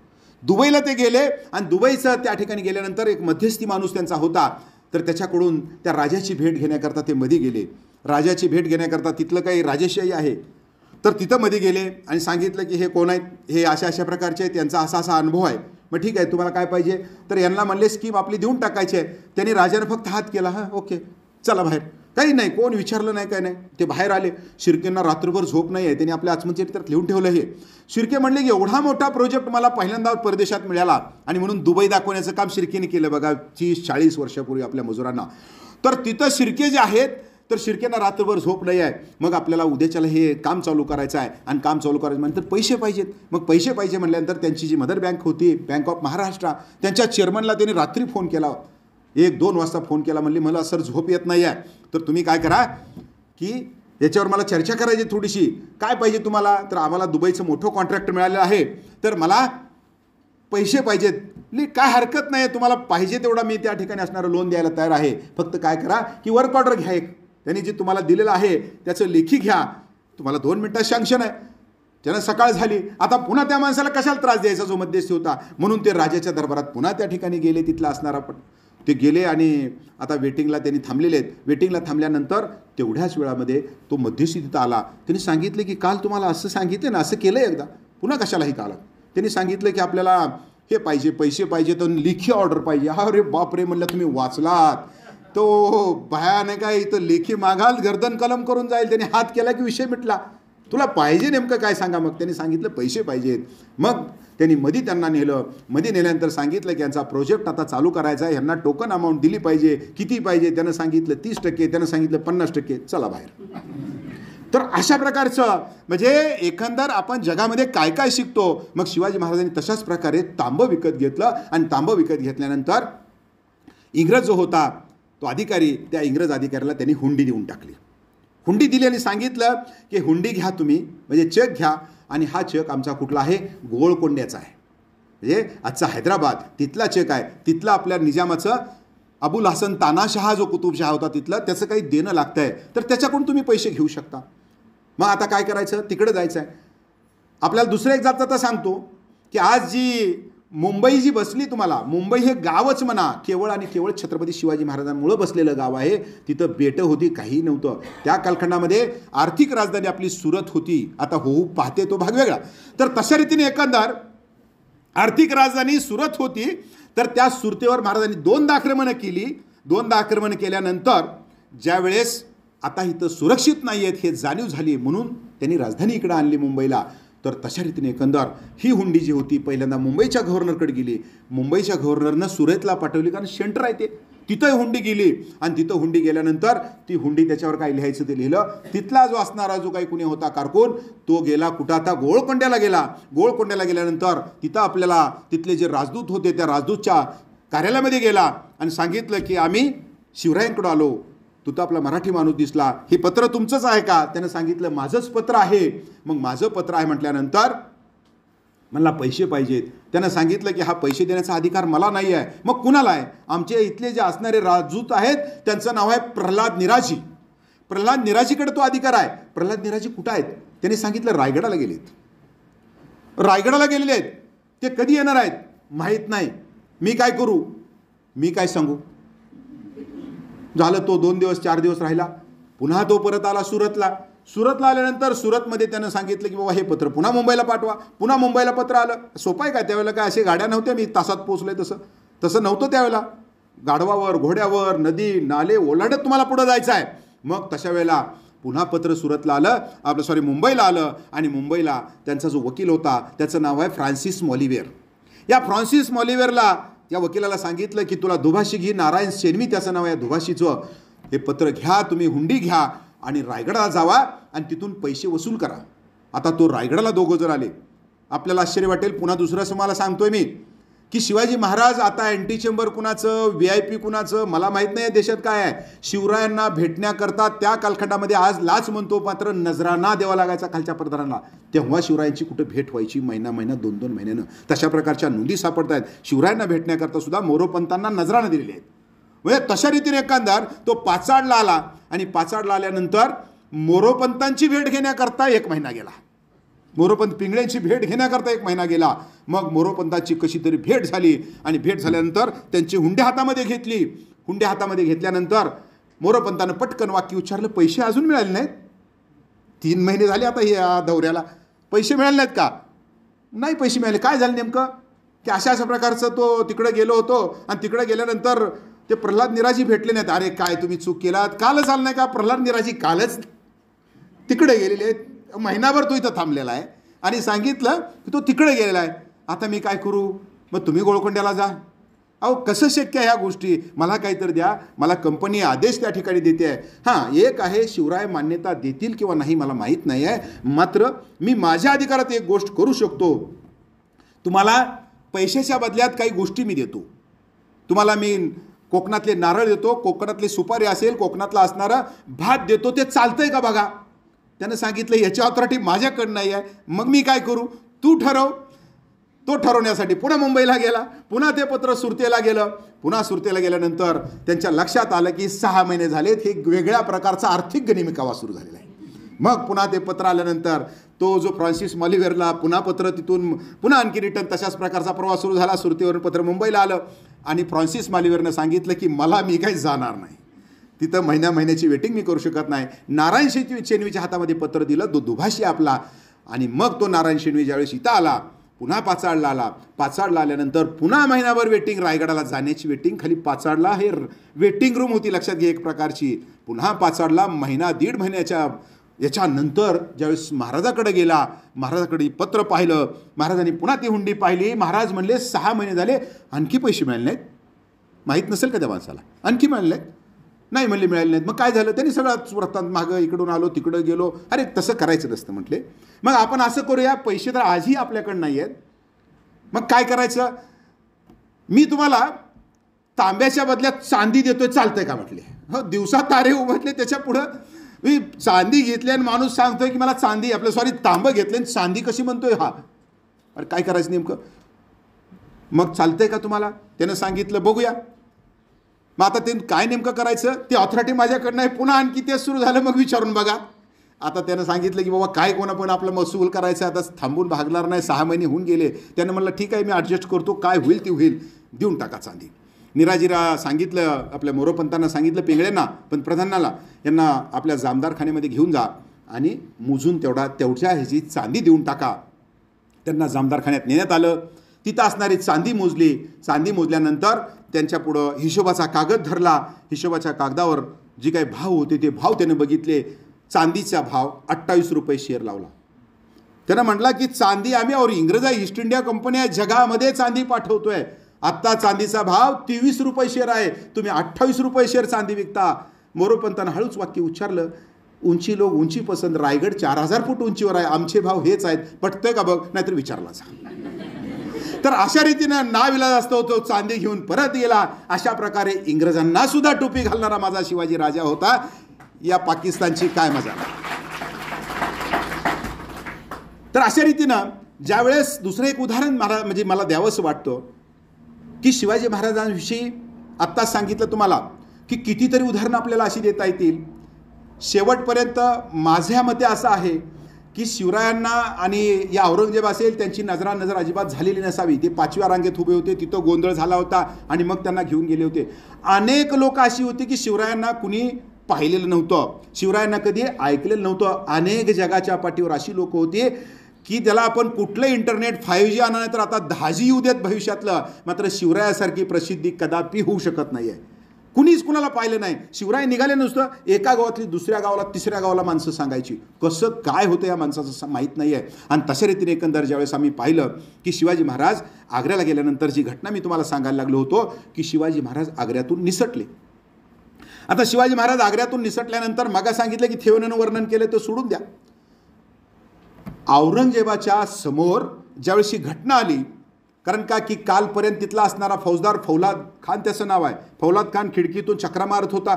दुबईला ते गेले आणि दुबईचं त्या ठिकाणी गेल्यानंतर एक मध्यस्थी माणूस त्यांचा होता, तर त्याच्याकडून त्या राजाची भेट घेण्याकरता ते मध्ये गेले. राजाची भेट घेण्याकरता तिथलं काही राजेशाही आहे, तर तिथं मध्ये गेले आणि सांगितलं की हे कोण आहेत, हे अशा अशा प्रकारचे आहेत, त्यांचा असा असा अनुभव आहे. मग ठीक आहे, तुम्हाला काय पाहिजे, तर यांना म्हणले स्कीम आपली देऊन टाकायची आहे. त्यांनी राजाने फक्त हात केला, हां ओके चला बाहेर, काही नाही, कोण विचारलं नाही, काय नाही. ते बाहेर आले. शिर्केंना रात्रभर झोप नाही आहे, त्यांनी आपल्या आत्मचरित्रात लिहून ठेवलं हे. शिर्के म्हणले की एवढा मोठा प्रोजेक्ट मला पहिल्यांदा परदेशात मिळाला आणि म्हणून दुबई दाखवण्याचं काम शिर्केने केलं बघा 30-40 वर्षापूर्वी आपल्या मजुरांना. तर तिथं शिर्के जे आहेत, तर शिर्केंना रात्रभर झोप नाही आहे. मग आपल्याला उद्याच्याला हे काम चालू करायचं आहे आणि काम चालू करायचं म्हटलं तर पैसे पाहिजेत. मग पैसे पाहिजे म्हटल्यानंतर त्यांची जी मदर बँक होती, बँक ऑफ महाराष्ट्र, त्यांच्या चेअरमनला त्यांनी रात्री फोन केला, 1-2 वाजता फोन केला. म्हणले मला सर झोप येत नाही आहे, तर तुम्ही काय करा की याच्यावर मला चर्चा करायची थोडीशी, काय पाहिजे तुम्हाला, तर आम्हाला दुबईचं मोठं कॉन्ट्रॅक्ट मिळालेलं आहे, तर मला पैसे पाहिजेत. काय हरकत नाही, तुम्हाला पाहिजे तेवढा मी त्या ठिकाणी असणारं लोन द्यायला तयार आहे, फक्त काय करा की वर्क ऑर्डर घ्या, एक त्यांनी जे तुम्हाला दिलेलं आहे त्याचं लेखी घ्या, तुम्हाला 2 मिनिटात सँक्शन आहे. त्यानं सकाळ झाली, आता पुन्हा त्या माणसाला कशाला त्रास द्यायचा जो मध्यस्थी होता, म्हणून ते राजाच्या दरबारात पुन्हा त्या ठिकाणी गेले. तिथला असणारा पण ते गेले आणि आता वेटिंगला त्यांनी थांबलेले आहेत. वेटिंगला थांबल्यानंतर तेवढ्याच वेळामध्ये तो मध्यस्थी तिथं आला. त्यांनी सांगितलं की काल तुम्हाला असं सांगितलं ना, असं केलं एकदा, पुन्हा कशालाही काला. त्यांनी सांगितलं की आपल्याला हे पाहिजे, पैसे पाहिजे, तर लेखी ऑर्डर पाहिजे. अरे बापरे म्हणलं, तुम्ही वाचलात तो भयानक आहे, इथं लेखी मागाल गर्दन कलम करून जाईल. त्यांनी हात केला की विषय मिटला. तुला पाहिजे नेमकं काय सांगा. मग त्यांनी सांगितलं पैसे पाहिजेत. मग त्यांनी मध्ये त्यांना नेलं. मध्ये नेल्यानंतर सांगितलं की यांचा प्रोजेक्ट आता चालू करायचा आहे, यांना टोकन अमाऊंट दिली पाहिजे, किती पाहिजे. त्यानं सांगितलं 30%, त्यानं सांगितलं 50%, चला बाहेर. तर अशा प्रकारचं म्हणजे एकंदर आपण जगामध्ये काय काय शिकतो. मग शिवाजी महाराजांनी तशाच प्रकारे तांबं विकत घेतलं आणि तांबं विकत घेतल्यानंतर इंग्रज जो होता तो अधिकारी, त्या इंग्रज अधिकाऱ्याला त्यांनी हुंडी देऊन टाकली. हुंडी दिली आणि सांगितलं की हुंडी घ्या तुम्ही, म्हणजे चेक घ्या, आणि हा चेक आमचा कुठला आहे, गोळकोंड्याचा आहे, म्हणजे आजचा हैदराबाद तिथला चेक आहे. तिथला आपल्या निजामाचं अबुल हसन तानाशहा जो कुतुबशहा होता तिथलं, त्याचं काही देणं लागतं आहे, तर त्याच्याकडून तुम्ही पैसे घेऊ शकता. मग आता काय करायचं, तिकडे जायचं आहे. आपल्याला दुसरं एक जात सांगतो की आज जी मुंबई जी बसली, तुम्हाला मुंबई हे गावच म्हणा, केवळ आणि केवळ छत्रपती शिवाजी महाराजांमुळं बसलेलं गाव आहे. तिथं बेटं होती, काही नव्हतं. त्या कालखंडामध्ये आर्थिक राजधानी आपली सुरत होती. आता होऊ पाहते तो भाग वेगळा. तर तशा रीतीने एकंदर आर्थिक राजधानी सुरत होती. तर त्या सुरतेवर महाराजांनी 2दा आक्रमणं केली. 2दा आक्रमण केल्यानंतर ज्या वेळेस आता इथं सुरक्षित नाही आहेत हे जाणीव झाली, म्हणून त्यांनी राजधानी इकडं आणली मुंबईला. तर तशा रीतीने एकंदर ही हुंडी जी होती पहिल्यांदा मुंबईच्या गव्हर्नरकडे गेली. मुंबईच्या गव्हर्नरनं सुरतला पाठवली, कारण सेंटर आहे ते, तिथं हुंडी गेली. आणि तिथं हुंडी गेल्यानंतर ती हुंडी त्याच्यावर काय लिहायचं ते लिहिलं. तिथला जो असणारा जो काही कुणी होता कारकून, तो गेला कुठं, आता गोळकोंड्याला गेला. गोळकोंड्याला गेल्यानंतर तिथं आपल्याला तिथले जे राजदूत होते त्या राजदूतच्या कार्यालयामध्ये गेला आणि सांगितलं की आम्ही शिवरायांकडे आलो. तू तर आपला मराठी माणूस दिसला, हे पत्र तुमचंच आहे का. त्यानं सांगितलं माझंच पत्र आहे. मग माझं पत्र आहे म्हटल्यानंतर मला पैसे पाहिजेत. त्यानं सांगितलं की हा पैसे देण्याचा अधिकार मला नाही आहे. मग कुणाला आहे, आमचे इथले जे असणारे राजदूत आहेत त्यांचं नाव आहे प्रल्हाद निराजी. प्रल्हाद निराजीकडे तो अधिकार आहे. प्रल्हाद निराजी कुठं आहेत, त्यांनी सांगितलं रायगडाला गेलेत. रायगडाला गेलेले आहेत. ते कधी येणार आहेत माहीत नाही. मी काय करू, मी काय सांगू. झालं, तो 2 दिवस 4 दिवस राहिला. पुन्हा तो परत आला सुरतला. सुरतला आल्यानंतर सुरतमध्ये त्यानं सांगितलं की बाबा हे पत्र पुन्हा मुंबईला पाठवा. पुन्हा मुंबईला पत्र आलं. सोपं आहे का, त्यावेळेला काय असे गाड्या नव्हत्या, मी तासात पोचलोय तसं नव्हतं त्यावेळेला. गाढवावर, घोड्यावर, नदी नाले ओलांडत तुम्हाला पुढं जायचं आहे. मग तशा वेळेला पुन्हा पत्र सुरतला आलं, मुंबईला आलं. आणि मुंबईला त्यांचा जो वकील होता त्याचं नाव आहे फ्रान्सिस मॉलिवेर. या फ्रान्सिस मॉलिवेरला, या वकिलाला सांगितलं की तुला दुभाषी घे, नारायण शेणवी त्याचं नाव आहे दुभाषीचं, हे पत्र घ्या, तुम्ही हुंडी घ्या आणि रायगडाला जावा आणि तिथून पैसे वसूल करा. आता तो रायगडाला 2 जण आले. आपल्याला आश्चर्य वाटेल, पुन्हा दुसरं मला सांगतोय मी की शिवाजी महाराज आता अँटी चेंबर कुणाचं, VIP कुणाचं मला माहीत नाही आहे देशात काय आहे. शिवरायांना भेटण्याकरता त्या कालखंडामध्ये आज लाच म्हणतो, मात्र नजराना द्यावा लागायचा खालच्या पदरांना. तेव्हा शिवरायांची कुठं भेट व्हायची, महिना 2-2 महिन्यानं. तशा प्रकारच्या नोंदी सापडत आहेत. शिवरायांना भेटण्याकरता सुद्धा मोरोपंतांना नजरानं दिलेली आहेत. म्हणजे तशा रीतीने एकंदर तो पाचाडला आला आणि पाचाडला आल्यानंतर मोरोपंतांची भेट घेण्याकरता 1 महिना गेला. मोरोपंत पिंगळ्यांची भेट घेण्याकरता 1 महिना गेला. मग मोरोपंताची कशी तरी भेट झाली आणि भेट झाल्यानंतर त्यांची हुंड्या हातामध्ये घेतली. हुंड्या हातामध्ये घेतल्यानंतर मोरोपंतानं पटकन वाक्य उच्चारलं, पैसे अजून मिळाले नाहीत? 3 महिने झाले आता या दौऱ्याला, पैसे मिळाले नाहीत का? नाही पैसे मिळाले. काय झालं नेमकं? की अशा प्रकारचं तो तिकडे गेलो होतो आणि तिकडे गेल्यानंतर ते प्रल्हाद निराजी भेटले नाहीत. अरे काय तुम्ही चूक केलात, कालच आलं नाही का? प्रल्हाद निराजी कालच तिकडे गेलेले आहेत, महिनाभर तो इथं थांबलेला आहे आणि सांगितलं की तो तिकडे गेलेला आहे. आता मी काय करू? मग तुम्ही गोळकोंड्याला जा. अहो कसं शक्य आहे ह्या गोष्टी? मला काहीतरी द्या, मला कंपनी आदेश त्या ठिकाणी देते आहे. हां, एक आहे शिवराय मान्यता देतील किंवा नाही मला माहीत नाही आहे, मात्र मी माझ्या अधिकारात एक गोष्ट करू शकतो. तुम्हाला पैशाच्या बदल्यात काही गोष्टी मी देतो. तुम्हाला मी कोकणातले नारळ देतो, कोकणातले सुपारी असेल, कोकणातला असणारा भात देतो. ते चालतंय का बघा? त्यानं सांगितलं याची ऑथॉरिटी माझ्याकडं नाही आहे, मग मी काय करू? तू ठरव. तो ठरवण्यासाठी पुन्हा मुंबईला गेला. पुन्हा ते पत्र सुरतेला गेलं. पुन्हा सुरतेला गेल्यानंतर त्यांच्या लक्षात आलं की 6 महिने झालेत, हे वेगळ्या प्रकारचा आर्थिक गनिमिकावा सुरू झालेला आहे. मग पुन्हा ते पत्र आल्यानंतर तो जो फ्रान्सिस मॉलिव्हेरला पुन्हा पत्र, तिथून पुन्हा आणखी रिटर्न, तशाच प्रकारचा प्रवास सुरू झाला. सुरतेवरून पत्र मुंबईला आलं आणि फ्रान्सिस मॉलिव्हेरनं सांगितलं की मी काही जाणार नाही, तिथं महिन्याची वेटिंग मी करू शकत नाही. नारायण शेणवीच्या हातामध्ये पत्र दिलं, तो दुभाषी आपला. आणि मग तो नारायण शेणवी ज्यावेळेस इथं आला, पुन्हा पाचाडला आला. पाचाडला आल्यानंतर पुन्हा महिनाभर वेटिंग, रायगडाला जाण्याची वेटिंग. खाली पाचाडला हे वेटिंग रूम होती, लक्षात घे, एक प्रकारची. पुन्हा पाचाडला 1.5 महिन्याच्या याच्यानंतर ज्यावेळेस महाराजाकडे गेला, महाराजाकडे पत्र पाहिलं, महाराजांनी पुन्हा ती हुंडी पाहिली. महाराज म्हणले 6 महिने झाले आणखी पैसे मिळाले नाहीत. माहीत नसेल का त्या माणसाला? आणखी मिळाले नाहीत? नाही म्हणले मिळाले नाहीत. मग काय झालं? त्यांनी सगळं वृत्तांत मागं इकडून आलो तिकडं गेलो. अरे तसं करायचं नसतं म्हटले. मग आपण असं करूया, पैसे तर आजही आपल्याकडं नाही आहेत, मग काय करायचं? मी तुम्हाला तांब्याच्या बदल्यात चांदी देतोय, चालतंय का म्हटले. हो, दिवसा तारे उमटले. त्याच्या पुढं मी चांदी घेतली आणि माणूस सांगतोय की मला चांदी, तांबं घेतलं आणि चांदी कशी म्हणतोय हा. अरे काय करायचं नेमकं? मग चालतंय का तुम्हाला? त्यानं सांगितलं बघूया. मग आता ते काय नेमकं करायचं? ती ऑथॉरिटी माझ्याकडनं आहे. पुन्हा आणखी ते सुरू झालं. मग विचारून बघा. आता त्यानं सांगितलं की बाबा काय कोणा पण आपलं महसूल करायचं, आता थांबून भागणार नाही, 6 महिने होऊन गेले. त्यानं म्हणलं ठीक आहे, मी ॲडजस्ट करतो, काय होईल ती होईल, देऊन टाका चांदी. निराजीला सांगितलं, आपल्या मोरोपंतांना सांगितलं, पिंगळ्यांना, पंतप्रधानाला, यांना आपल्या जामदारखान्यामध्ये घेऊन जा आणि मोजून तेवढ्या ह्याची चांदी देऊन टाका. त्यांना जामदारखान्यात नेण्यात आलं. तिथं असणारी चांदी मोजली. चांदी मोजल्यानंतर त्यांच्यापुढं हिशोबाचा कागद धरला. हिशोबाच्या कागदावर जी काही भाव होते ते भाव त्यानं बघितले. चांदीचा भाव 28 रुपये शेअर लावला. त्यानं म्हटला की चांदी आम्ही और इंग्रजा ईस्ट इंडिया कंपन्या जगामध्ये चांदी पाठवतोय, आत्ता चांदीचा भाव 23 रुपये शेअर आहे, तुम्ही 28 रुपये शेअर चांदी विकता. मोरोपंतानं हळूच वाक्य उच्चारलं, उंची लोक उंची पसंत, रायगड 4000 फूट उंचीवर आहे, आमचे भाव हेच आहेत, पटतंय का बघ, नाहीतर विचारला जा. तर अशा रीतीनं नाविलाज असतो तो चांदी घेऊन परत गेला. अशा प्रकारे इंग्रजांना सुद्धा टोपी घालणारा माझा शिवाजी राजा होता. या पाकिस्तानची काय मजा. तर अशा रीतीनं ज्यावेळेस दुसरं एक उदाहरण मला द्यावंसं वाटतं की शिवाजी महाराजांविषयी आत्ताच सांगितलं तुम्हाला की कितीतरी उदाहरणं आपल्याला अशी देता येतील. शेवटपर्यंत माझ्या मते असं आहे की शिवरायांना आणि या औरंगजेब असेल त्यांची नजरानजर अजिबात झालेली नसावी. ते 5व्या रांगेत उभे होते, तिथं गोंधळ झाला होता आणि मग त्यांना घेऊन गेले होते. अनेक लोक अशी होती की शिवरायांना कुणी पाहिलेलं नव्हतं, शिवरायांना कधी ऐकलेलं नव्हतं. अनेक जगाच्या पाठीवर अशी लोक होती की त्याला आपण कुठलं इंटरनेट 5G आणा नाही तर आता 10G येऊ देत भविष्यातलं, मात्र शिवरायासारखी प्रसिद्धी कदापि होऊ शकत नाही आहे. कुणीच कुणाला पाहिलं नाही. शिवराय निघाले नुसतं एका गावातली दुसऱ्या गावाला तिसऱ्या गावाला माणसं सांगायची. कसं काय होतं या माणसाचं माहीत नाही आहे. आणि तशा रीतीने एकंदर ज्यावेळेस आम्ही पाहिलं की शिवाजी महाराज आग्र्याला गेल्यानंतर जी घटना मी तुम्हाला सांगायला लागलो होतो की शिवाजी महाराज आग्र्यातून निसटले. आता शिवाजी महाराज आग्र्यातून निसटल्यानंतर मागा सांगितलं की थेवनेनं वर्णन केलं ते सोडून द्या. औरंगजेबाच्या समोर ज्यावेळेस ही घटना आली कारण का की कालपर्यंत तिथला असणारा फौजदार फौलाद खान त्याचं नाव आहे. फौलाद खान खिडकीतून चक्रा मारत होता.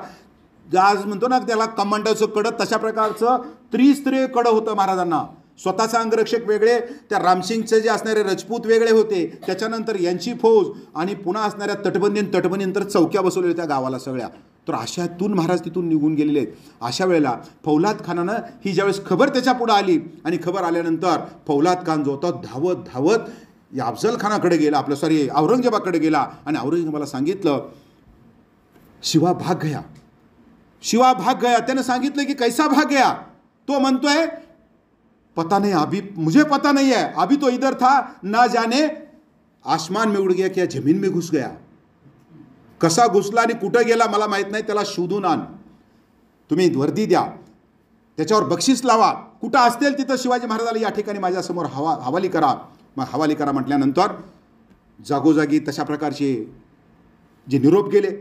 आज म्हणतो ना त्याला कमांडोचं कडं, तशा प्रकारचं त्रिस्तरीय कडं होतं महाराजांना. स्वतःचा अंगरक्षक वेगळे, त्या रामसिंगचे जे असणारे राजपूत वेगळे होते, त्याच्यानंतर यांची फौज आणि पुन्हा असणाऱ्या तटबंदीनंतर चौक्या बसवल्या होत्या गावाला सगळ्या. तर अशातून महाराज तिथून निघून गेलेले आहेत. अशा वेळेला फौलाद खानानं ही ज्यावेळेस खबर त्याच्या पुढं आली आणि खबर आल्यानंतर फौलाद खान जो होता धावत धावत या अफजल खानाकडे गेला, औरंगजेबाकडे गेला आणि औरंगजेबाला सांगितलं शिवा भाग गया, शिवा भाग गया. त्यानं सांगितलं की कैसा भाग गया. तो म्हणतोय पता नहीं, अभी मुझे पता नहीं है, अभी तो इधर था, ना जाने आसमान में उड़ गया क्या जमीन में घुस गया. कसा घुसला आणि कुठं गेला मला माहित नाही, त्याला शोधून आण, तुम्ही वर्दी द्या, त्याच्यावर बक्षीस लावा, कुठं असतील तिथं शिवाजी महाराजाला या ठिकाणी माझ्यासमोर हवाली करा. मग हवाली करा म्हटल्यानंतर जागोजागी तशा प्रकारचे जे निरोप गेले.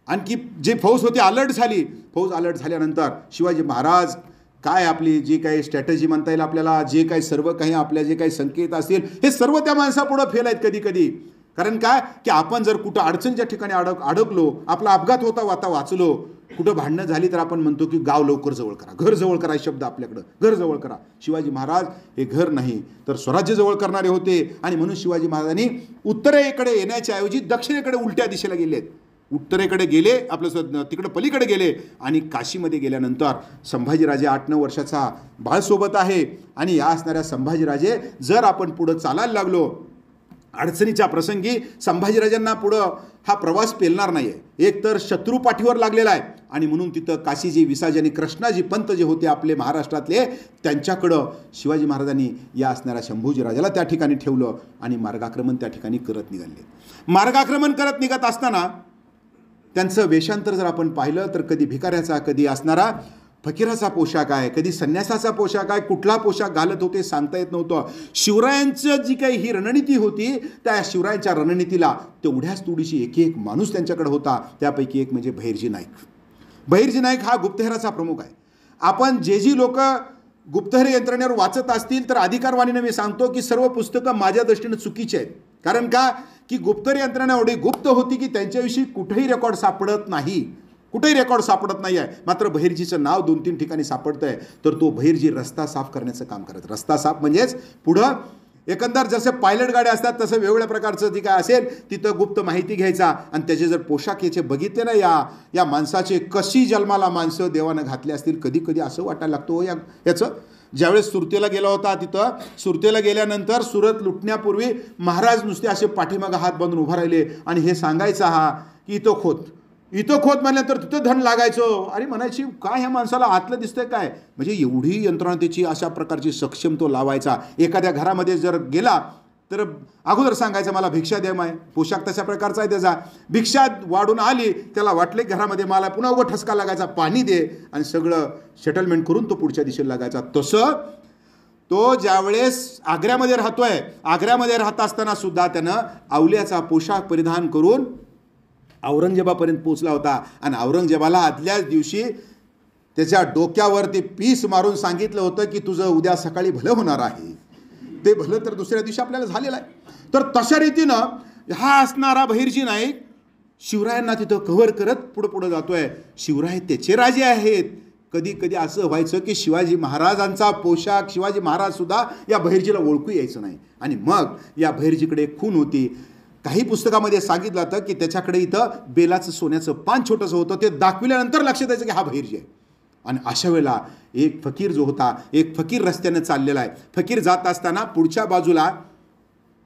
आणखी जे फौज होती अलर्ट झाली. फौज अलर्ट झाल्यानंतर शिवाजी महाराज काय आपली जी काही स्ट्रॅटेजी म्हणता येईल आपल्याला, जे काही सर्व काही आपल्या जे काही संकेत असतील हे सर्व त्या माणसापुढं फेल आहेत कधी कधी. कारण काय की आपण जर कुठं अडचणीच्या ठिकाणी अडकलो, आपला अपघात होता आता वाचलो, कुठं भांडणं झाली तर आपण म्हणतो की गाव लवकर जवळ करा, घर जवळ करा, शब्द आपल्याकडं घर जवळ करा. शिवाजी महाराज हे घर नाही तर स्वराज्य जवळ करणारे होते आणि म्हणून शिवाजी महाराजांनी उत्तरेकडे येण्याच्या ऐवजी दक्षिणेकडे उलट्या दिशेला गेलेत. उत्तरेकडे गेले, आपलं तिकडं पलीकडे गेले आणि काशीमध्ये गेल्यानंतर संभाजीराजे 8-9 वर्षाचा बाळसोबत आहे आणि या असणाऱ्या संभाजीराजे जर आपण पुढं चालायला लागलो अडचणीच्या प्रसंगी संभाजीराजांना पुढं हा प्रवास पेलणार नाही आहे. एक तर शत्रू पाठीवर लागलेला आहे आणि म्हणून तिथं काशीजी विसाजी आणि कृष्णाजी पंत जे होते आपले महाराष्ट्रातले त्यांच्याकडं शिवाजी महाराजांनी या असणाऱ्या शंभूजी राजाला त्या ठिकाणी ठेवलं आणि मार्गाक्रमण त्या ठिकाणी करत निघाले. मार्गाक्रमण करत निघत असताना त्यांचं वेषांतर जर आपण पाहिलं तर कधी भिकाऱ्याचा, कधी असणारा फकीराचा पोशाख आहे, कधी संन्यासाचा पोशाख आहे, कुठला पोशाख घालत होते सांगता येत नव्हतं. शिवरायांचं जी काही ही रणनीती होती त्या शिवरायांच्या रणनीतीला तेवढ्याच थोडीशी एक माणूस त्यांच्याकडे होता. त्यापैकी एक म्हणजे बहिर्जी नाईक. बहिर्जी नाईक हा गुप्तहेराचा प्रमुख आहे. आपण जी लोक गुप्तहेर यंत्रणेवर वाचत असतील तर अधिकारवाणीने मी सांगतो की सर्व पुस्तकं माझ्या दृष्टीने चुकीची आहेत. कारण का की गुप्तहेर यंत्रणा एवढी गुप्त होती की त्यांच्याविषयी कुठेही रेकॉर्ड सापडत नाही, कुठेही रेकॉर्ड सापडत नाही आहे. मात्र बहिर्जीचं नाव 2-3 ठिकाणी सापडतं आहे. तर तो बहिर्जी रस्ता साफ करण्याचं काम करत. रस्ता साफ म्हणजेच पुढं एकंदर जसे पायलट गाड्या असतात तसं वेगवेगळ्या प्रकारचं जी काय असेल तिथं गुप्त माहिती घ्यायचा आणि त्याचे जर पोशाख याचे बघितले ना या माणसाचे कशी जन्माला माणसं देवानं घातले असतील कधी कधी असं वाटायला लागतो याचं. ज्यावेळेस सुरतेला गेला होता तिथं सुरतेला गेल्यानंतर सुरत लुटण्यापूर्वी महाराज नुसते असे पाठीमागं हात बांधून उभा राहिले आणि हे सांगायचा हा की इथं खोत म्हणल्यानंतर तिथं धन लागायचं. अरे म्हणायची काय ह्या माणसाला आतलं दिसतंय काय, म्हणजे एवढी यंत्रणा त्याची अशा प्रकारची सक्षम तो लावायचा. एखाद्या घरामध्ये जर गेला तर अगोदर सांगायचं मला भिक्षा द्या माय, पोशाख तशा प्रकारचा आहे त्याचा. भिक्षा वाढून आली त्याला वाटले घरामध्ये मला पुन्हा उभं ठसका लागायचा, पाणी दे आणि सगळं सेटलमेंट करून तो पुढच्या दिशेला लागायचा. तसं तो ज्यावेळेस आग्र्यामध्ये राहतोय, आग्र्यामध्ये राहत असताना सुद्धा त्यानं अवल्याचा पोशाख परिधान करून औरंगजेबापर्यंत पोचला होता आणि औरंगजेबाला आदल्याच दिवशी त्याच्या डोक्यावरती पीस मारून सांगितलं होतं की तुझं उद्या सकाळी भलं होणार आहे. ते भलं तर दुसऱ्या दिवशी आपल्याला झालेलं आहे. तर तशा रीतीनं हा असणारा बहिर्जी नाईक शिवरायांना तिथं कव्हर करत पुढं जातोय. शिवराय त्याचे राजे आहेत. कधी कधी असं व्हायचं की शिवाजी महाराजांचा पोशाख शिवाजी महाराज सुद्धा या बहिर्जीला ओळखू यायचं नाही. आणि मग या बहिर्जीकडे एक खून होती. काही पुस्तकामध्ये सांगितलं होतं की त्याच्याकडे इथं बेलाचं सोन्याचं पान छोटंसं होतं. ते दाखविल्यानंतर लक्षात यायचं की हा बहिर्जी आहे. आणि अशा वेळेला एक फकीर जो होता, एक फकीर रस्त्यानं चाललेला आहे. फकीर जात असताना पुढच्या बाजूला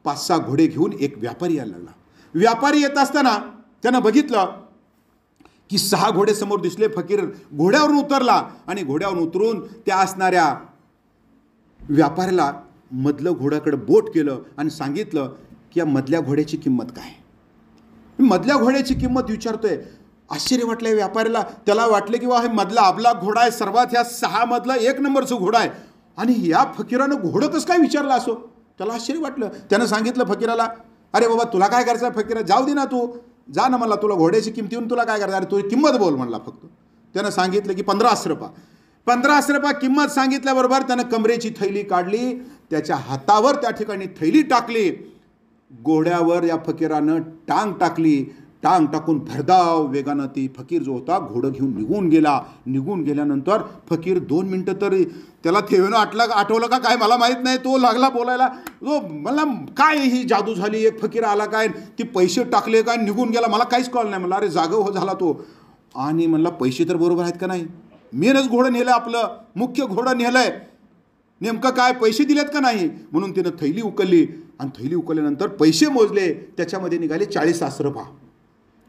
5-6 घोडे घेऊन एक व्यापारी यायला लागला. व्यापारी येत असताना त्यानं बघितलं की 6 घोडे समोर दिसले. फकीर घोड्यावरून उतरला आणि घोड्यावरून उतरून त्या असणाऱ्या व्यापाऱ्याला मधलं घोड्याकडे बोट केलं आणि सांगितलं की या मधल्या घोड्याची किंमत काय. मधल्या घोड्याची किंमत विचारतोय. आश्चर्य वाटलं व्यापाऱ्याला. त्याला वाटलं की वा हे मधला आपला घोडा आहे, सर्वात ह्या 6 मधला 1 नंबरचं घोडा आहे आणि या फकीरानं घोडं कसं काय विचारलं असो. त्याला आश्चर्य वाटलं. त्यानं सांगितलं फकीराला, अरे बाबा तुला काय करायचं आहे फकीरा, जाऊ दे ना तू, जा ना, मला तुला घोड्याची किंमतीहून तुला काय करायचं, अरे तुझी किंमत बोल म्हणला फक्त. त्यानं सांगितलं की 15 अश्रपा. 15 अश्रपा किंमत सांगितल्याबरोबर त्यानं कमरेची थैली काढली, त्याच्या हातावर त्या ठिकाणी थैली टाकली. घोड्यावर या फकीरानं टांग टाकली. टांग टाकून भरधाव वेगानं ती फकीर जो होता घोडं घेऊन निघून गेला. निघून गेल्यानंतर फकीर 2 मिनटं तरी त्याला थेवेनं आठवलं का काय मला माहीत नाही. तो लागला बोलायला, तो मला काय ही जादू झाली, एक फकीर आला काय, ती पैसे टाकले काय, निघून गेला, मला काहीच कळलं नाही. मला अरे जागं हो झाला तो. आणि म्हणला पैसे तर बरोबर आहेत का नाही, मेनच घोडं नेलं, आपलं मुख्य घोडं नेलंय, नेमकं काय पैसे दिलेत का नाही. म्हणून तिनं थैली उकलली आणि थैली उकलल्यानंतर पैसे मोजले. त्याच्यामध्ये निघाले 40 अश्रफा.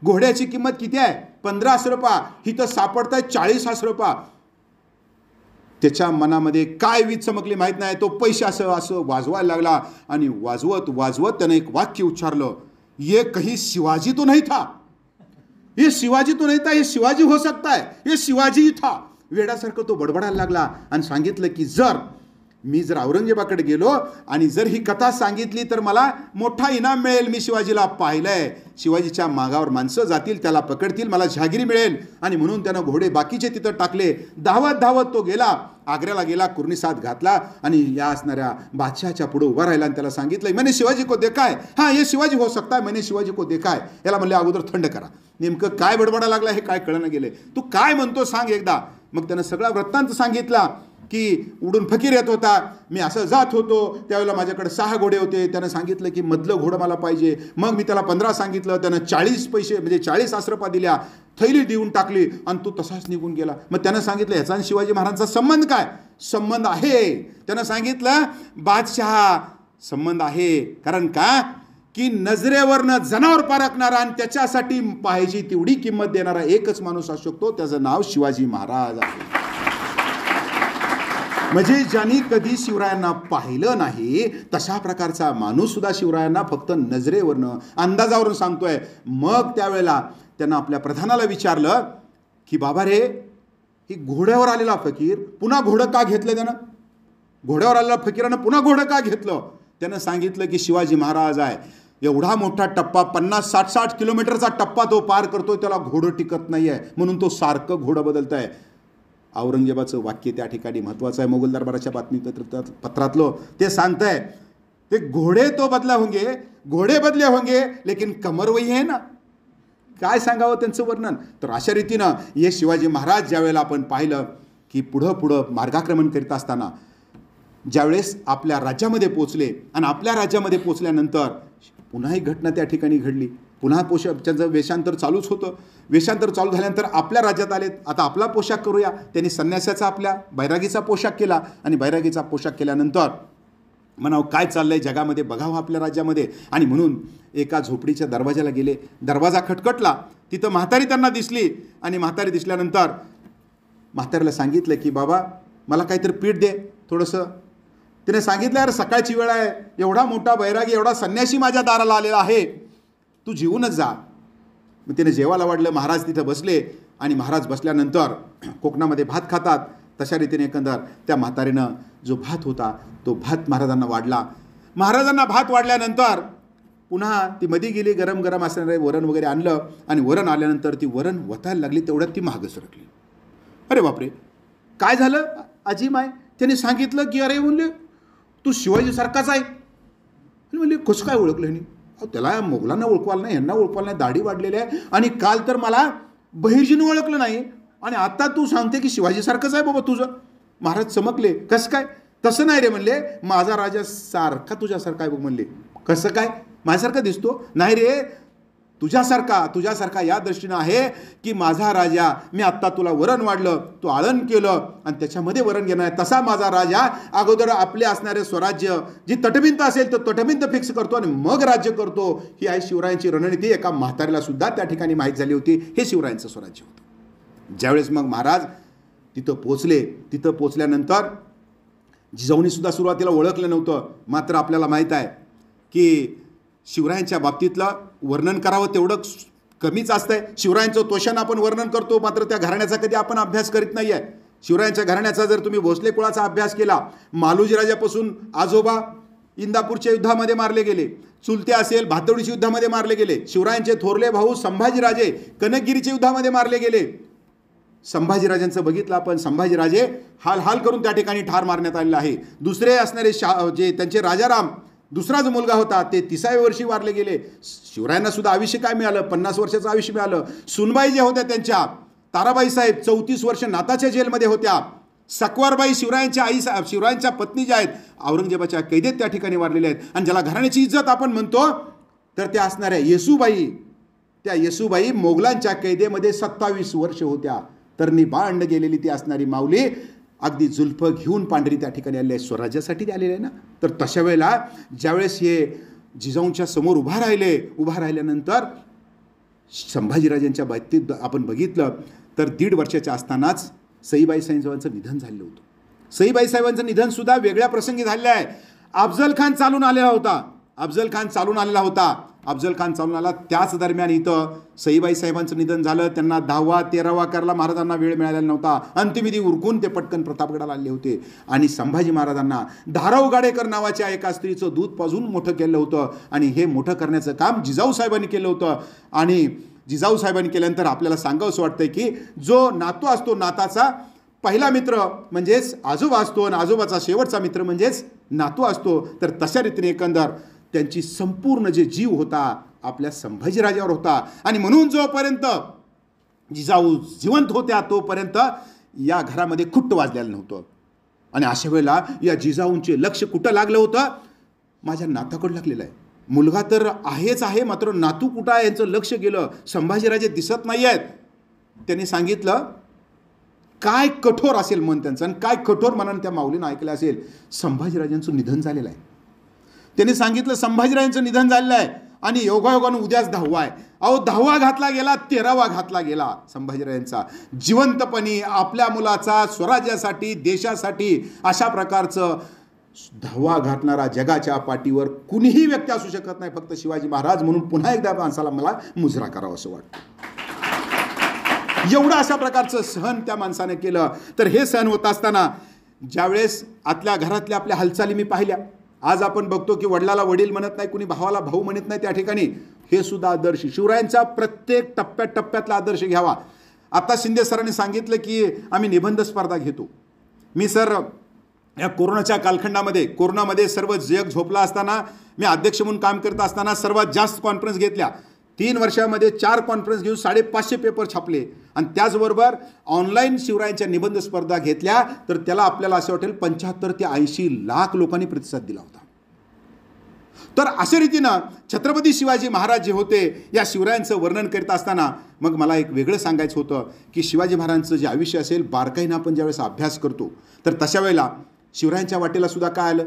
घोड्याची किंमत किती आहे? 15 अश्रफा. ही तर सापडत आहे 40 अश्रफा. त्याच्या मनामध्ये काय वीज चमकली माहीत नाही. तो पैसे असं वाजवायला लागला आणि वाजवत वाजवत त्यानं एक वाक्य उच्चारलं, ये कहीं शिवाजी तो नहीं था, ये शिवाजी तो नहीं था, ये शिवाजी हो सकता है, ये शिवाजी था. वेडासारखं तो बडबडायला लागला आणि सांगितलं की मी जर औरंगजेबाकडे गेलो आणि जर ही कथा सांगितली तर मला मोठा इनाम मिळेल. मी शिवाजीला पाहिलंय, शिवाजीच्या मागावर माणसं जातील, त्याला पकडतील, मला जहागिरी मिळेल. आणि म्हणून त्यानं घोडे बाकीचे तिथं टाकले. धावत धावत तो गेला, आग्र्याला गेला, कुर्निसात घातला आणि या असणाऱ्या बादशहाच्या पुढे उभा राहिला आणि त्याला सांगितलं, मैंने शिवाजी को देखा है, हां ये शिवाजी हो सकता है, मैंने शिवाजी को देखा है. याला म्हणले अगोदर थंड करा, नेमकं काय बडबडा लागला हे काय कळणं गेले, तू काय म्हणतो सांग एकदा. मग त्यानं सगळा वृत्तांत सांगितला की उडून फकीर येत होता, मी असं जात होतो, त्यावेळेला माझ्याकडे 6 घोडे होते. त्यानं सांगितलं की मधलं घोडं मला पाहिजे. मग मी त्याला 15 सांगितलं, त्यानं 40 पैसे म्हणजे 40 अश्रफा दिल्या, थैली देऊन टाकली आणि तो तसाच निघून गेला. मग त्यानं सांगितलं ह्याचा आणि शिवाजी महाराजांचा संबंध काय? संबंध आहे. त्यानं सांगितलं बादशहा संबंध आहे. कारण का की नजरेवरनं जनावर पारखणारा आणि त्याच्यासाठी पाहिजे तेवढी किंमत देणारा एकच माणूस असू शकतो, त्याचं नाव शिवाजी महाराज आहे. म्हणजे ज्यांनी कधी शिवरायांना पाहिलं नाही तशा प्रकारचा माणूस सुद्धा शिवरायांना फक्त नजरेवरनं अंदाजावरून सांगतोय. मग त्यावेळेला त्यानं आपल्या प्रधानाला विचारलं की बाबा रे, ही घोड्यावर आलेला फकीर पुन्हा घोडं का घेतलं? त्यानं घोड्यावर आलेला फकीरानं पुन्हा घोडं का घेतलं? त्यानं सांगितलं की शिवाजी महाराज आहे, एवढा मोठा टप्पा 50-60 किलोमीटरचा टप्पा तो पार करतोय, त्याला घोडं टिकत नाही आहे, म्हणून तो सारखं घोडं बदलत आहे. औरंगजेबाचं वाक्य त्या ठिकाणी महत्त्वाचं आहे. मोगल दरबाराच्या बातमीपत्रातलं ते सांगतंय, ते घोडे तो बदला होंगे, घोडे बदले होंगे, लेकिन कमर वही आहे ना. काय सांगावं त्यांचं वर्णन. तर अशा रीतीनं हे शिवाजी महाराज ज्यावेळेला आपण पाहिलं की पुढं मार्गाक्रमण करीत असताना ज्यावेळेस आपल्या राज्यामध्ये पोचले आणि आपल्या राज्यामध्ये पोचल्यानंतर पुन्हा एक घटना त्या ठिकाणी घडली. पुन्हा त्यांचं वेषांतर चालूच होतं. वेषांतर चालू झाल्यानंतर आपल्या राज्यात आलेत, आता आपला पोशाख करूया. त्यांनी संन्यासाचा आपल्या बैरागीचा पोशाख केला आणि बैरागीचा पोशाख केल्यानंतर म्हणावं काय चाललंय जगामध्ये बघावं आपल्या राज्यामध्ये. आणि म्हणून एका झोपडीच्या दरवाजाला गेले. दरवाजा खटखटला, तिथं म्हातारी त्यांना दिसली आणि म्हातारी दिसल्यानंतर म्हातारीला सांगितलं की बाबा मला काहीतरी पीठ दे थोडंसं. तिने सांगितलं यार सकाळची वेळ आहे, एवढा मोठा बैरागी एवढा संन्यासी माझ्या दाराला आलेला आहे, तू जेवूनच जा. मग तिने जेवायला वाढलं. महाराज तिथं बसले आणि महाराज बसल्यानंतर कोकणामध्ये भात खातात तशा रीतीने एकंदर त्या म्हातारीनं जो भात होता तो भात महाराजांना वाढला. महाराजांना भात वाढल्यानंतर पुन्हा ती मध्ये गेली, गरम गरम असणारे वरण वगैरे आणलं आणि वरण आल्यानंतर ती वरण वतायला लागली, तेवढ्यात ती मागं सरकली. अरे बापरे, काय झालं आजी माय? त्याने सांगितलं की अरे म्हणले तू शिवाजीसारखाच आहे. म्हणले कसं काय ओळखलं ह्यानी? त्याला मोगलांना ओळखवायला नाही, ह्यांना ओळखवायला नाही, दाढी वाढलेली आहे आणि काल तर मला बहिर्जीनं ओळखलं नाही आणि आता तू सांगते की शिवाजीसारखंच आहे बाबा तुझं. महाराज चमकले. कसं काय? तसं नाही रे म्हणले, माझा राजा सारखा तुझ्यासारखा आहे बघ. म्हणले कसं काय? माझ्यासारखा दिसतो? नाही रे, तुझ्यासारखा या दृष्टीनं आहे की माझा राजा, मी आत्ता तुला वरण वाढलं, तू आळण केलं आणि त्याच्यामध्ये वरण घेणार आहे, तसा माझा राजा अगोदर आपले असणारे स्वराज्य जी तटभिंत असेल तर तटभिंत फिक्स करतो आणि मग राज्य करतो. ही आहे शिवरायांची रणनीती. एका म्हातारीला सुद्धा त्या ठिकाणी माहीत झाली होती हे शिवरायांचं स्वराज्य होतं. ज्यावेळेस मग महाराज तिथं पोचले, तिथं पोचल्यानंतर जिजाऊनीसुद्धा सुरुवातीला ओळखलं नव्हतं. मात्र आपल्याला माहीत आहे की शिवरायांच्या बाबतीतलं वर्णन करावं तेवढं कमीच असतंय. शिवरायांचं तोषण आपण वर्णन करतो, मात्र त्या घराण्याचा कधी आपण अभ्यास करीत नाही आहे. शिवरायांच्या घराण्याचा जर तुम्ही भोसले कुळाचा अभ्यास केला, मालोजी राजापासून आजोबा इंदापूरच्या युद्धामध्ये मारले गेले, चुलते असेल भातवडीच्या युद्धामध्ये मारले गेले, शिवरायांचे थोरले भाऊ संभाजीराजे कनकगिरीच्या युद्धामध्ये मारले गेले. संभाजीराजांचं बघितलं आपण, संभाजीराजे हाल हाल करून त्या ठिकाणी ठार मारण्यात आलेला आहे. दुसरे असणारे जे त्यांचे राजाराम दुसरा जो मुलगा होता ते 30व्या वर्षी वारले गेले. शिवरायांना सुद्धा आयुष्य काय मिळालं, 50 वर्षाचं आयुष्य मिळालं. सुनबाई ज्या होत्या त्यांच्या, ताराबाई साहेब 34 वर्ष नाताच्या जेलमध्ये होत्या. सकवारबाई शिवरायांच्या शिवरायांच्या पत्नी ज्या आहेत औरंगजेबाच्या कैदेत त्या ठिकाणी वारलेल्या आहेत. आणि ज्याला घराण्याची इज्जत आपण म्हणतो तर त्या असणाऱ्या येसूबाई, त्या येसूबाई मोगलांच्या कैदेमध्ये 27 वर्ष होत्या. तरणी बांड गेलेली ती असणारी माऊली अगदी जुल्फ घेऊन पांढरी त्या ठिकाणी आलेली आहे. स्वराज्यासाठी ते आलेले आहे ना. तर तशा वेळेला ज्यावेळेस हे जिजाऊंच्या समोर उभा राहिल्यानंतर संभाजीराजांच्या बाबतीत आपण बघितलं तर 1.5 वर्षाच्या असतानाच सईबाई साहेबांचं निधन झालेलं होतं. सईबाई साहेबांचं निधन सुद्धा वेगळ्या प्रसंगी झालेलं आहे. अफजल खान चालून आलेला होता. अफजल खान चालून आला त्याच दरम्यान इथं सईबाई साहेबांचं निधन झालं. त्यांना 10वा 13वा करायला महाराजांना वेळ मिळालेला नव्हता. अंत्यविधी उरकून ते पटकन प्रतापगडाला आले होते. आणि संभाजी महाराजांना धाराव गाडेकर नावाच्या एका स्त्रीचं दूध पाजून मोठं केलं होतं. आणि हे मोठं करण्याचं काम जिजाऊ साहेबांनी केलं होतं. आणि जिजाऊ साहेबांनी केल्यानंतर आपल्याला सांगावंसं वाटतंय की जो नातू असतो, नाताचा पहिला मित्र म्हणजेच आजोबा असतो आणि आजोबाचा शेवटचा मित्र म्हणजेच नातू असतो. तर तशा रीतीने एकंदर त्यांची संपूर्ण जे जीव होता आपल्या संभाजीराजावर होता. आणि म्हणून जोपर्यंत जिजाऊ जिवंत होत्या तोपर्यंत या घरामध्ये खुट्ट वाजलेलं नव्हतं. आणि अशा वेळेला या जिजाऊंचे लक्ष कुठं लागलं होतं, माझ्या नाताकडे लागलेलं आहे. मुलगा तर आहेच आहे, मात्र नातू कुठं आहे यांचं लक्ष गेलं. संभाजीराजे दिसत नाही आहेत. त्यांनी सांगितलं, काय कठोर असेल मन त्यांचं आणि काय कठोर मनानं त्या माऊलीनं ऐकलं असेल, संभाजीराजांचं निधन झालेलं आहे. त्यांनी सांगितलं संभाजीराजांचं निधन झालेलं आहे आणि योगायोगानं उद्याच 10वा आहे. अहो 10वा घातला गेला, 13वा घातला गेला. संभाजीराजांचा जिवंतपणी आपल्या मुलाचा स्वराज्यासाठी देशासाठी अशा प्रकारचं 10वा घातणारा जगाच्या पाठीवर कुणीही व्यक्ती असू शकत नाही, फक्त शिवाजी महाराज. म्हणून पुन्हा एकदा माणसाला मला मुजरा करावं असं वाटतं. एवढं अशा प्रकारचं सहन त्या माणसाने केलं. तर हे सहन होत असताना ज्यावेळेस आतल्या घरातल्या आपल्या हालचाली मी पाहिल्या, आज आपण बघतो की वडिलाला वडील म्हणत नाही, कुणी भावाला भाऊ म्हणत नाही. त्या ठिकाणी हे सुद्धा आदर्श शिवरायांचा प्रत्येक टप्प्यातला आदर्श घ्यावा. आता शिंदे सरांनी सांगितलं की आम्ही निबंध स्पर्धा घेतो. मी सर या कोरोनाच्या कालखंडामध्ये कोरोनामध्ये सर्व जग झोपला असताना मी अध्यक्ष म्हणून काम करत असताना सर्वात जास्त कॉन्फरन्स घेतल्या. 3 वर्षामध्ये 4 कॉन्फरन्स घेऊन 550 पेपर छापले. आणि त्याचबरोबर ऑनलाईन शिवरायांच्या निबंध स्पर्धा घेतल्या तर त्याला आपल्याला असं वाटेल 75 ते 80 लाख लोकांनी प्रतिसाद दिला होता. तर अशा रीतीनं छत्रपती शिवाजी महाराज जे होते या शिवरायांचं वर्णन करत असताना मग मला एक वेगळं सांगायचं होतं की शिवाजी महाराजांचं जे आयुष्य असेल बारकाईनं आपण ज्यावेळेस अभ्यास करतो तर तशा वेळेला शिवरायांच्या वाटेला सुद्धा काय आलं,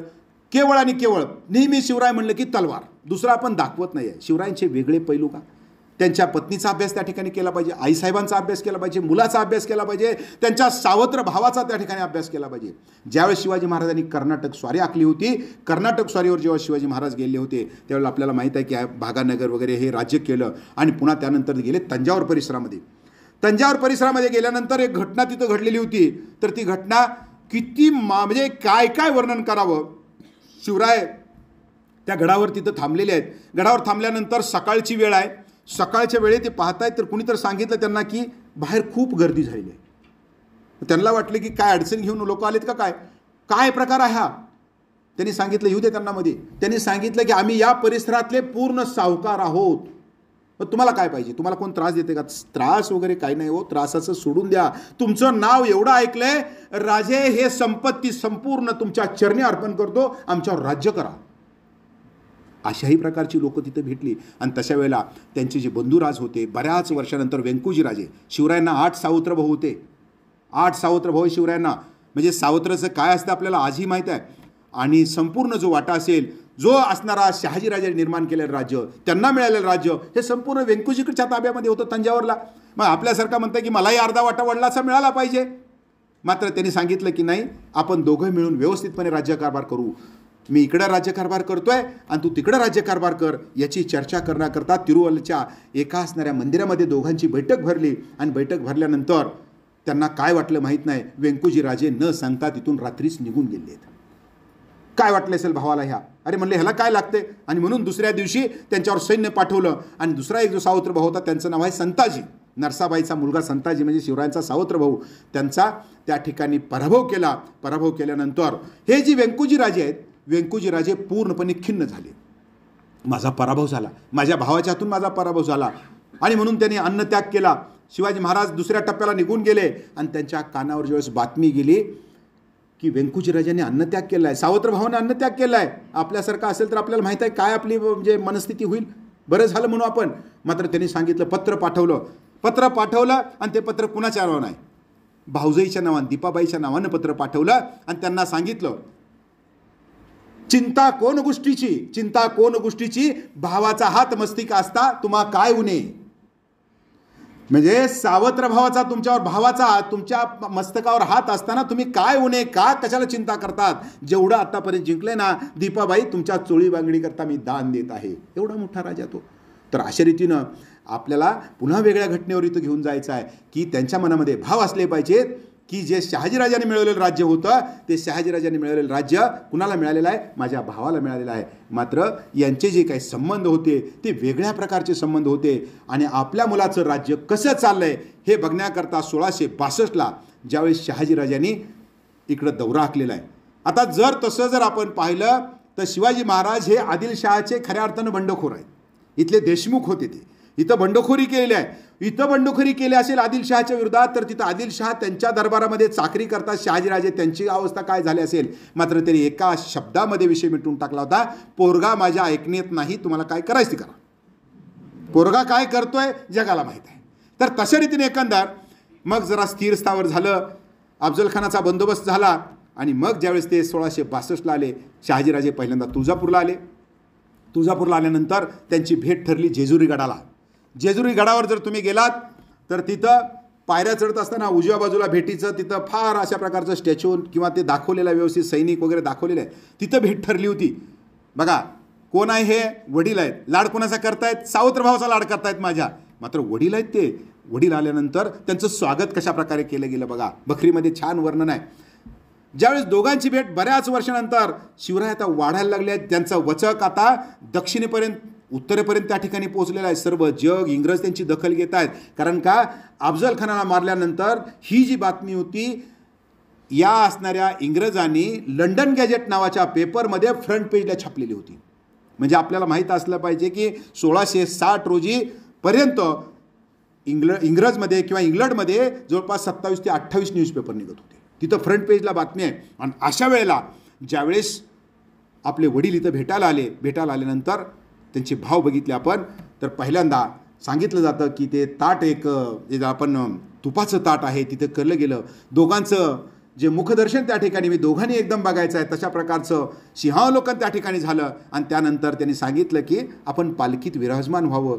केवळ आणि केवळ नेहमी शिवराय म्हणलं की तलवार, दुसरा आपण दाखवत नाही आहे. शिवरायांचे वेगळे पैलू का, त्यांच्या पत्नीचा अभ्यास त्या ठिकाणी केला पाहिजे, आईसाहेबांचा अभ्यास केला पाहिजे, मुलाचा अभ्यास केला पाहिजे, त्यांच्या सावत्र भावाचा त्या ठिकाणी अभ्यास केला पाहिजे. ज्यावेळेस शिवाजी महाराजांनी कर्नाटक स्वारी आखली होती, कर्नाटक स्वारीवर जेव्हा शिवाजी महाराज गेले होते त्यावेळेला आपल्याला माहीत आहे की भागानगर वगैरे हे राज्य केलं आणि पुन्हा त्यानंतर गेले तंजावर परिसरामध्ये. तंजावर परिसरामध्ये गेल्यानंतर एक घटना तिथं घडलेली होती. तर ती घटना किती म्हणजे काय काय वर्णन करावं. शिवराय त्या गडावर तिथं थांबलेले आहेत. गडावर थांबल्यानंतर सकाळची वेळ आहे. सकाळच्या वेळी ते पाहतायत तर कुणी तर सांगितलं त्यांना की बाहेर खूप गर्दी झालेली आहे. त्यांना वाटलं की काय अडचण घेऊन लोक आलेत का, काय प्रकार आहे हा. त्यांनी सांगितलं येऊ दे त्यांना मध्ये. त्यांनी सांगितलं की आम्ही या परिसरातले पूर्ण सावकार आहोत, मग तुम्हाला काय पाहिजे, तुम्हाला कोण त्रास देते का. त्रास वगैरे काही नाही हो, त्रासाचं सोडून द्या. तुमचं नाव एवढं ऐकलंय राजे, हे संपत्ती संपूर्ण तुमच्या चरणी अर्पण करतो, आमच्यावर राज्य करा. अशाही प्रकारची लोक तिथे भेटली. आणि तशा वेळेला त्यांचे जे बंधुराज होते बऱ्याच वर्षानंतर व्यंकोजी राजे, शिवरायांना 8 सावत्र भाऊ होते. 8 सावत्र भाऊ शिवरायांना, म्हणजे सावत्रचं काय असतं आपल्याला आजही माहीत आहे. आणि संपूर्ण जो वाटा असेल, जो असणारा शहाजीराजाने निर्माण केलेलं राज्य, त्यांना मिळालेलं राज्य, हे संपूर्ण व्यंकोजीकडच्या ताब्यामध्ये होतं तंजावरला. मग आपल्यासारखा म्हणतं की मलाही अर्धा वाटा वडिलाचा मिळाला पाहिजे. मात्र त्यांनी सांगितलं की नाही, आपण दोघं मिळून व्यवस्थितपणे राज्यकारभार करू. मी इकडं राज्यकारभार करतोय आणि तू तिकडं राज्यकारभार कर, याची चर्चा करण्याकरता तिरुवल्लच्या एका असणाऱ्या मंदिरामध्ये दोघांची बैठक भरली. आणि बैठक भरल्यानंतर त्यांना काय वाटलं माहीत नाही, व्यंकोजी राजे न सांगता तिथून रात्रीच निघून गेलेत. काय वाटलं असेल भावाला ह्या, अरे म्हणले ह्याला काय लागते. आणि म्हणून दुसऱ्या दिवशी त्यांच्यावर सैन्य पाठवलं. आणि दुसरा एक जो सावत्र भाऊ होता त्यांचं नाव आहे संताजी, नरसाबाईचा मुलगा संताजी, म्हणजे शिवरायांचा सावत्र भाऊ, त्यांचा त्या ठिकाणी पराभव केला. पराभव केल्यानंतर हे जी व्यंकोजी राजे आहेत, व्यंकोजीराजे पूर्णपणे खिन्न झाले. माझा पराभव झाला, माझ्या भावाच्या हातून माझा पराभव झाला, आणि म्हणून त्यांनी अन्नत्याग केला. शिवाजी महाराज दुसऱ्या टप्प्याला निघून गेले आणि त्यांच्या कानावर ज्यावेळेस बातमी गेली की व्यंकोजीराजांनी अन्नत्याग केला आहे, सावत्र भावाने अन्नत्याग केला आहे, आपल्यासारखं असेल तर आपल्याला माहीत आहे काय आपली म्हणजे मनस्थिती होईल. बरं झालं म्हणून आपण. मात्र त्यांनी सांगितलं, पत्र पाठवलं आणि ते पत्र कुणाच्या नावानं नाही, भाऊजाईच्या नावानं, दीपाबाईच्या नावानं पत्र पाठवलं आणि त्यांना सांगितलं, चिंता कोण गोष्टीची, भावाचा हात मस्तिका असता तुम्हा काय उणे. म्हणजे सावत्र भावाचा तुमच्यावर, भावाचा तुमच्या मस्तकावर हात असताना तुम्ही काय उणे, का कशाला चिंता करतात. जेवढं आतापर्यंत जिंकले ना, दीपाबाई तुमच्या चोळी बांगडी करता मी दान देत आहे. एवढा मोठा राजा तो. तर अशा रीतीनं आपल्याला पुन्हा वेगळ्या घटनेवर इथं घेऊन जायचं आहे की त्यांच्या मनामध्ये भाव असले पाहिजेत की जे शहाजीराजांनी मिळवलेलं राज्य होतं, ते शहाजीराजांनी मिळवलेलं राज्य कुणाला मिळालेलं आहे, माझ्या भावाला मिळालेलं आहे. मात्र यांचे जे काही संबंध होते ते वेगळ्या प्रकारचे संबंध होते आणि आपल्या मुलाचं राज्य कसं चाललंय हे बघण्याकरता 1662ला ज्यावेळेस शहाजीराजांनी इकडं दौरा आखलेला आहे. आता जर आपण पाहिलं तर शिवाजी महाराज हे आदिलशहाचे खऱ्या अर्थानं बंडखोर आहेत. इथले देशमुख होते ते. इथं बंडखोरी केलेली आहे. इथं बंडखोरी केली असेल आदिलशहाच्या विरोधात, तर तिथं आदिलशहा त्यांच्या दरबारामध्ये चाकरी करतात शहाजीराजे, त्यांची अवस्था काय झाली असेल. मात्र त्यांनी एका शब्दामध्ये विषय मिटून टाकला होता, पोरगा माझ्या ऐकण्यात नाही, तुम्हाला काय करायचं ते करा. पोरगा काय करतोय जगाला माहीत आहे. तर तशा रीतीने एकंदर मग जरा स्थिर स्थावर झालं, अफजलखानाचा बंदोबस्त झाला आणि मग ज्यावेळेस ते 1662ला आले, शहाजीराजे पहिल्यांदा तुळजापूरला आले. तुळजापूरला आल्यानंतर त्यांची भेट ठरली जेजुरी गडाला. जेजुरी गडावर जर तुम्ही गेलात तर तिथं पायऱ्या चढत असताना उजव्या बाजूला भेटीचं तिथं फार अशा प्रकारचं स्टॅच्यू किंवा ते दाखवलेलं आहे, व्यवस्थित सैनिक वगैरे दाखवलेले आहे. तिथं भेट ठरली होती. बघा कोण आहे हे, वडील आहेत. लाड कोणाचा करतायत, सावत्र भावाचा लाड करतायत माझ्या. मात्र वडील आहेत ते. वडील आल्यानंतर त्यांचं स्वागत कशा प्रकारे केलं गेलं बघा, बखरीमध्ये छान वर्णन आहे. ज्यावेळेस दोघांची भेट बऱ्याच वर्षानंतर शिवराय आता वाढायला लागले आहेत, त्यांचा वचक आता दक्षिणेपर्यंत उत्तरेपर्यंत त्या ठिकाणी पोहोचलेला आहे. सर्व जग, इंग्रज त्यांची दखल घेत आहेत. कारण का, अफजलखानाला मारल्यानंतर ही जी बातमी होती या असणाऱ्या इंग्रजांनी लंडन गॅजेट नावाच्या पेपरमध्ये फ्रंट पेजला छापलेली होती. म्हणजे आपल्याला माहीत असलं पाहिजे की 1660 रोजी पर्यंत इंग्रजमध्ये किंवा इंग्लंडमध्ये जवळपास 27 ते 28 न्यूजपेपर निघत होते. तिथं फ्रंट पेजला बातमी आहे. आणि अशा वेळेला ज्यावेळेस आपले वडील इथं भेटायला आल्यानंतर त्यांचे भाव बघितले आपण, तर पहिल्यांदा सांगितलं जातं की ते ताट एक जे आपण तुपाचं ताट आहे तिथं केलं गेलं. दोघांचं जे मुखदर्शन त्या ठिकाणी मी दोघांनी एकदम बघायचं आहे तशा प्रकारचं सिंहावलोकन त्या ठिकाणी झालं. आणि त्यानंतर त्यांनी सांगितलं की आपण पालखीत विराजमान व्हावं.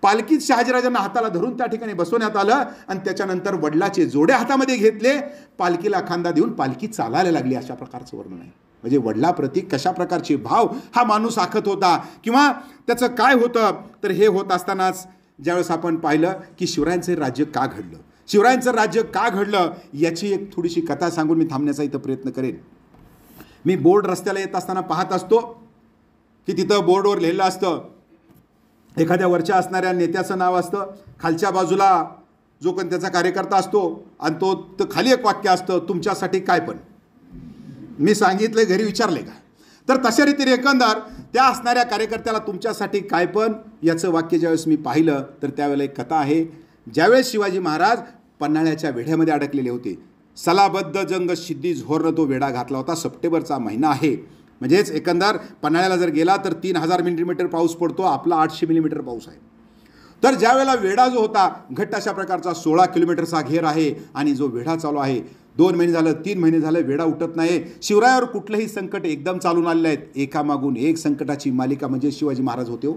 पालखीत शहाजीराजांना हाताला धरून त्या ठिकाणी बसवण्यात आलं आणि त्याच्यानंतर वडिलाचे जोडे हातामध्ये घेतले, पालखीला खांदा देऊन पालखी चालायला लागली. अशा प्रकारचं वर्णन आहे. म्हणजे वडिलाप्रती कशा प्रकारचे भाव हा माणूस आखत होता किंवा त्याचं काय होतं. तर हे होत असतानाच ज्यावेळेस आपण पाहिलं की शिवरायांचं राज्य का घडलं, शिवरायांचं राज्य का घडलं याची एक थोडीशी कथा सांगून मी थांबण्याचा इथं प्रयत्न करेन. मी बोर्ड रस्त्याला येत असताना पाहत असतो की तिथं बोर्डवर लिहिलं असतं, एखाद्या वरच्या असणाऱ्या नेत्याचं नाव असतं, खालच्या बाजूला जो कोण त्याचा कार्यकर्ता असतो आणि तो खाली एक वाक्य असतं, तुमच्यासाठी काय पण. मी सांगितलं घरी विचारले का, तर तशा रीतीने एकंदर त्या असणाऱ्या कार्यकर्त्याला तुमच्यासाठी काय पण याचं वाक्य ज्यावेळेस मी पाहिलं तर त्यावेळेला एक कथा आहे. ज्यावेळेस शिवाजी महाराज पन्हाळ्याच्या वेढ्यामध्ये अडकलेले होते, सलाबद्ध जंग सिद्धी झोरनं तो वेढा घातला होता. सप्टेंबरचा महिना आहे. म्हणजेच एकंदर पन्हाळ्याला जर गेला तर 3000 मिलीमीटर पाऊस पडतो, आपला 800 मिलीमीटर पाऊस आहे. तर ज्यावेळेला वेढा जो होता घट्ट अशा प्रकारचा 16 किलोमीटरचा घेर आहे आणि जो वेढा चालू आहे, 2 महिने झालं 3 महिने झालं वेढा उठत नाही. शिवरायावर कुठलंही संकट एकदम चालून आलेले आहेत. एकामागून एक संकटाची मालिका म्हणजे शिवाजी महाराज होते हो.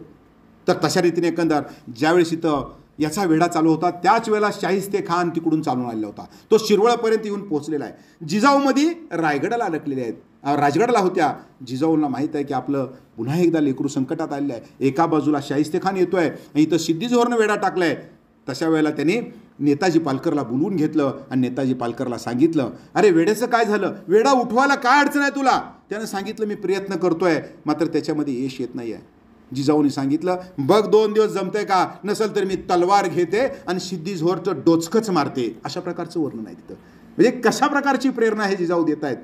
तर तशा रीतीने एकंदर ज्यावेळेस इथं याचा वेढा चालू होता त्याच वेळेला शाहिस्ते खान तिकडून चालून आलेला होता. तो शिरवळपर्यंत येऊन पोहोचलेला आहे. जिजाऊमध्ये रायगडाला अडकलेले आहेत, राजगडाला होत्या. जिजाऊंना माहीत आहे की आपलं पुन्हा एकदा लेकरू संकटात आलेलं आहे. एका बाजूला शाहिस्ते खान येतो आहे आणि इथं सिद्धी जोहरनं वेढा टाकला आहे. तशा वेळेला त्यांनी नेताजी पालकरला बोलवून घेतलं आणि नेताजी पालकरला सांगितलं, अरे वेड्याचं काय झालं, वेढा उठवायला काय अडचण आहे तुला. त्यानं सांगितलं मी प्रयत्न करतोय मात्र त्याच्यामध्ये यश येत नाही आहे. जिजाऊंनी सांगितलं बघ 2 दिवस जमतंय का, नसेल तर मी तलवार घेते आणि सिद्धी जोहरचं डोचकच मारते. अशा प्रकारचं वर्णन आहे तिथं. म्हणजे कशा प्रकारची प्रेरणा हे जिजाऊ देत आहेत.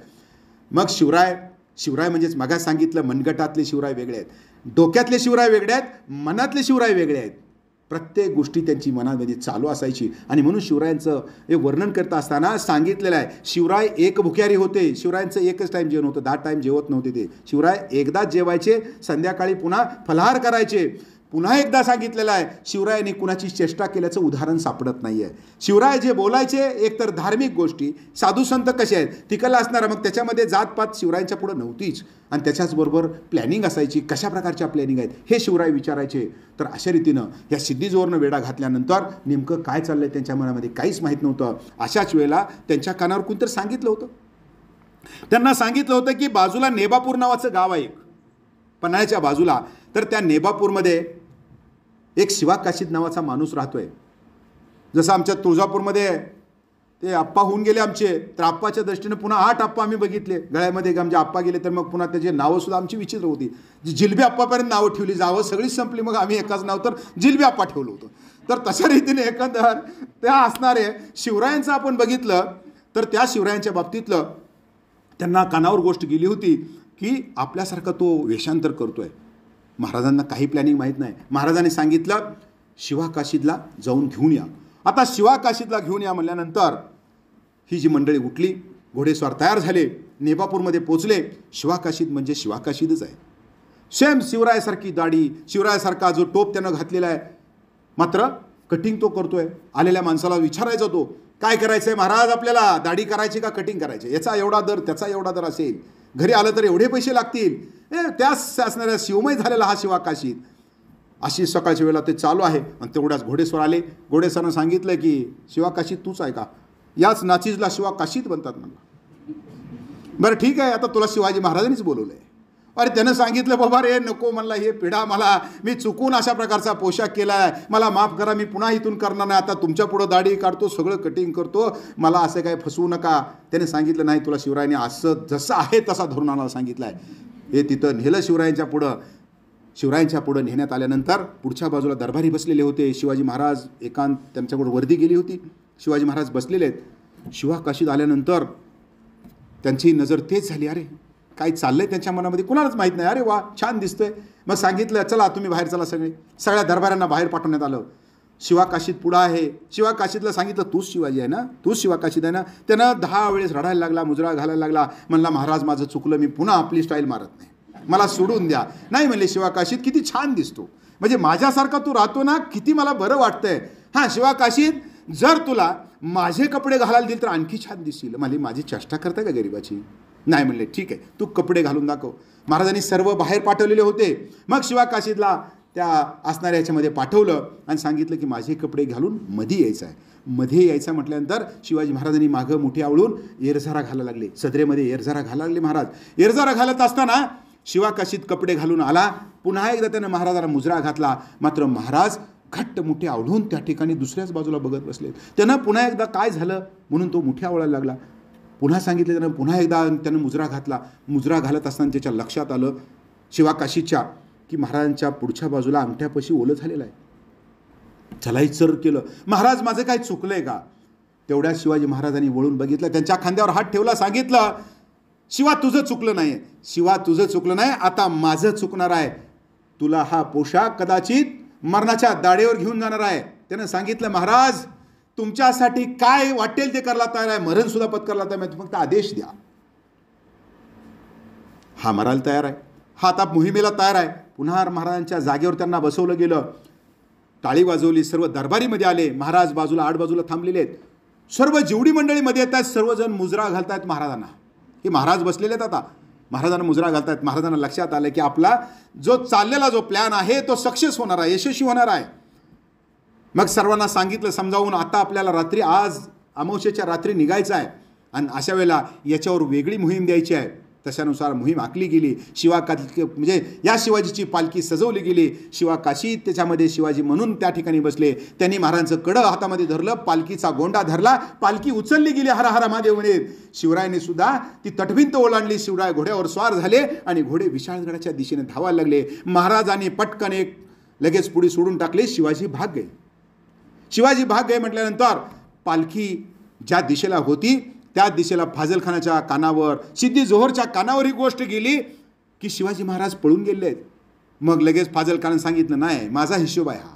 मग शिवराय शिवराय म्हणजेच मगाच सांगितलं, मनगटातले शिवराय वेगळे आहेत, डोक्यातले शिवराय वेगळे आहेत, मनातले शिवराय वेगळे आहेत. प्रत्येक गोष्टी त्यांची मनामध्ये चालू असायची. आणि म्हणून शिवरायांचं हे वर्णन करत असताना सांगितलेलं आहे, शिवराय एक भुक्यारी होते. शिवरायांचं एकच टाईम जेवण होतं, 10 टाईम जेवत नव्हते ते. शिवराय एकदाच जेवायचे, संध्याकाळी पुन्हा फलाहार करायचे. पुन्हा एकदा सांगितलेलं आहे, शिवरायांनी कुणाची चेष्टा केल्याचं उदाहरण सापडत नाही आहे. शिवराय जे बोलायचे एकतर धार्मिक गोष्टी, साधू संत कसे आहेत तिकडला असणारा, मग त्याच्यामध्ये जातपात शिवरायांच्या पुढं नव्हतीच. आणि त्याच्याचबरोबर प्लॅनिंग असायची, कशा प्रकारच्या प्लॅनिंग आहेत हे शिवराय विचारायचे. तर अशा रीतीनं या सिद्धीजोरनं वेढा घातल्यानंतर नेमकं काय चाललंय त्यांच्या मनामध्ये काहीच माहीत नव्हतं. अशाच वेळेला त्यांच्या कानावर कोणतरी सांगितलं होतं, त्यांना सांगितलं होतं की बाजूला नेबापूर नावाचं गाव आहे, पन्हाळ्याच्या बाजूला. तर त्या नेबापूरमध्ये एक शिवा काशीद नावाचा माणूस राहतोय. जसं आमच्या तुळजापूरमध्ये ते आप्पा होऊन गेले आमचे, तर आप्पाच्या दृष्टीने पुन्हा 8 आप्पा आम्ही बघितले गळ्यामध्ये. आमचे आप्पा गेले तर मग पुन्हा त्याची नावंसुद्धा आमची विचित्र होती. जिलबी आप्पापर्यंत नावं ठेवली, जावं सगळीच संपली, मग आम्ही एकाच नाव तर जिलबी आप्पा ठेवलं होतं. तर तशा रीतीने एकंदर त्या असणारे शिवरायांचं आपण बघितलं तर त्या शिवरायांच्या बाबतीतलं त्यांना कानावर गोष्ट गेली होती की आपल्यासारखा तो वेषांतर करतोय. महाराजांना काही प्लॅनिंग माहीत नाही. महाराजांनी सांगितलं शिवा काशीदला जाऊन घेऊन या. आता शिवा काशीदला घेऊन या म्हणल्यानंतर ही जी मंडळी उठली, घोडेस्वार तयार झाले, नेबापूरमध्ये पोचले. शिवा काशीद म्हणजे शिवा काशीदच आहे, सेम शिवरायासारखी दाढी, शिवरायासारखा जो टोप त्यानं घातलेला आहे, मात्र कटिंग तो करतोय. आलेल्या माणसाला विचारायचा तो, काय करायचं आहे महाराज, आपल्याला दाढी करायची का कटिंग करायची, याचा एवढा दर त्याचा एवढा दर असेल, घरी आलं तर एवढे पैसे लागतील. त्याच असणाऱ्या शिवमय झालेला हा शिवा काशीद. अशी सकाळच्या वेळेला ते चालू आहे. आणि तेवढ्याच घोडेस्वार आले. घोडेस्वारानं सांगितलं की शिवा काशीद तूच आहे का, याच नाचीजला शिवा काशीद बनतात म्हणला. बरं ठीक आहे, आता तुला शिवाजी महाराजांनीच बोलवलं आहे. अरे त्यानं सांगितलं बाबा रे नको म्हणला, हे पिढा मला, मी चुकून अशा प्रकारचा पोशाख केला आहे, मला माफ करा, मी पुन्हा इथून करणार नाही, आता तुमच्या पुढं दाढी काढतो, सगळं कटिंग करतो, मला असं काय फसवू नका. त्याने सांगितलं नाही, तुला शिवरायाने असं जसं आहे तसा धरून आणायला सांगितलं आहे. हे तिथं नेलं शिवरायांच्या पुढं. शिवरायांच्या पुढं नेण्यात आल्यानंतर पुढच्या बाजूला दरबारी बसलेले होते. शिवाजी महाराज एकांत त्यांच्याकडून वर्दी गेली होती, शिवाजी महाराज बसलेले आहेत. शिवा काशीद आल्यानंतर त्यांची नजर तेच झाली, अरे काय चाललंय त्यांच्या मनामध्ये कुणालाच माहीत नाही. अरे वा छान दिसतोय. मग सांगितलं चला तुम्ही बाहेर चला. सगळ्या दरबाऱ्यांना बाहेर पाठवण्यात आलं. शिवा काशीद पुढं आहे. शिवा काशीदला सांगितलं तूच शिवाजी आहे ना, तूच शिवा काशीद आहे ना. त्यानं 10 वेळेस रडायला लागला, मुजरा घालायला लागला. म्हणला महाराज माझं चुकलं, मी पुन्हा आपली स्टाईल मारत नाही, मला सोडून द्या. नाही म्हणले शिवा काशीद किती छान दिसतो, म्हणजे माझ्यासारखा तू राहतो ना, किती मला बरं वाटतंय. हां शिवा काशीद, जर तुला माझे कपडे घालायला दिले तर आणखी छान दिसतील. माझी चेष्टा करताय का गरीबाची. नाही म्हणले ठीक आहे, तू कपडे घालून दाखव. महाराजांनी सर्व बाहेर पाठवलेले होते. मग शिवा काशीदला त्या असणाऱ्या याच्यामध्ये पाठवलं आणि सांगितलं की माझे कपडे घालून मध्ये यायचं आहे. मध्ये यायचं म्हटल्यानंतर शिवाजी महाराजांनी मागं मुठी आवळून एरझारा घालायला लागले. सदरेमध्ये एरझारा घालायला लागले महाराज. एरझारा घालत असताना शिवा काशीद कपडे घालून आला. पुन्हा एकदा त्यानं महाराजांना मुजरा घातला. मात्र महाराज घट्ट मुठी आवळून त्या ठिकाणी दुसऱ्याच बाजूला बघत बसले. त्यानं पुन्हा एकदा काय झालं म्हणून तो मुठी आवळायला लागला. पुन्हा सांगितलं त्यानं, पुन्हा एकदा त्यानं मुजरा घातला. मुजरा घालत असताना त्याच्या लक्षात आलं शिवा काशीदच्या की महाराजांच्या पुढच्या बाजूला अंगठ्यापाशी ओलं झालेलं आहे. त्याला विचार केलं, महाराज माझं काय चुकलंय का. तेवढ्या शिवाजी महाराजांनी वळून बघितलं, त्यांच्या खांद्यावर हात ठेवला, सांगितलं शिवा तुझं चुकलं नाही, शिवा तुझं चुकलं नाही, आता माझं चुकणार आहे. तुला हा पोशाख कदाचित मरणाच्या दाढेवर घेऊन जाणार आहे. त्यानं सांगितलं महाराज तुमच्यासाठी काय वाटेल ते करायला तयार आहे, मरण सुद्धा पत्करायला तयार आहे, फक्त आदेश द्या. हा मरायला तयार आहे, हा आता मोहिमेला तयार आहे. पुन्हा महाराजांच्या जागेवर त्यांना बसवलं गेलं. टाळी वाजवली, सर्व दरबारीमध्ये आले. महाराज बाजूला आड बाजूला थांबलेले आहेत. सर्व जेवढी मंडळी मध्ये येत आहेत सर्वजण मुजरा घालतायत महाराजांना. हे महाराज बसलेले आहेत. आता महाराजांना मुजरा घालतायत. महाराजांना लक्षात आलं की आपला जो चाललेला जो प्लॅन आहे तो सक्सेस होणार आहे, यशस्वी होणार आहे. मग सर्वांना सांगितलं समजावून, आता आपल्याला रात्री, आज अमावस्येच्या रात्री निघायचं आहे आणि अशा वेळेला याच्यावर वेगळी मोहीम द्यायची आहे. तशानुसार मोहीम आखली गेली. म्हणजे या शिवाजीची पालखी सजवली गेली. शिवा काशीद त्याच्यामध्ये शिवाजी म्हणून त्या ठिकाणी बसले. त्यांनी महाराजांचं कडं हातामध्ये धरलं, पालखीचा गोंडा धरला, पालखी उचलली गेली हर हर महादेव म्हणत. शिवरायांनी सुद्धा ती तटभिंत ओलांडली. शिवराय घोड्यावर स्वार झाले आणि घोडे विशाळगडाच्या दिशेने धावायला लागले. महाराजांनी पटकन एक लगेच पुढे सोडून टाकले. शिवाजी भाग गए. शिवाजी भाग गए म्हटल्यानंतर पालखी ज्या दिशेला होती त्याच दिशेला फाजलखानाच्या कानावर, सिद्दी जोहरच्या कानावर ही गोष्ट गेली की शिवाजी महाराज पळून गेले आहेत. मग लगेच फाजलखानानं सांगितलं, नाही, माझा हिशोब आहे हा,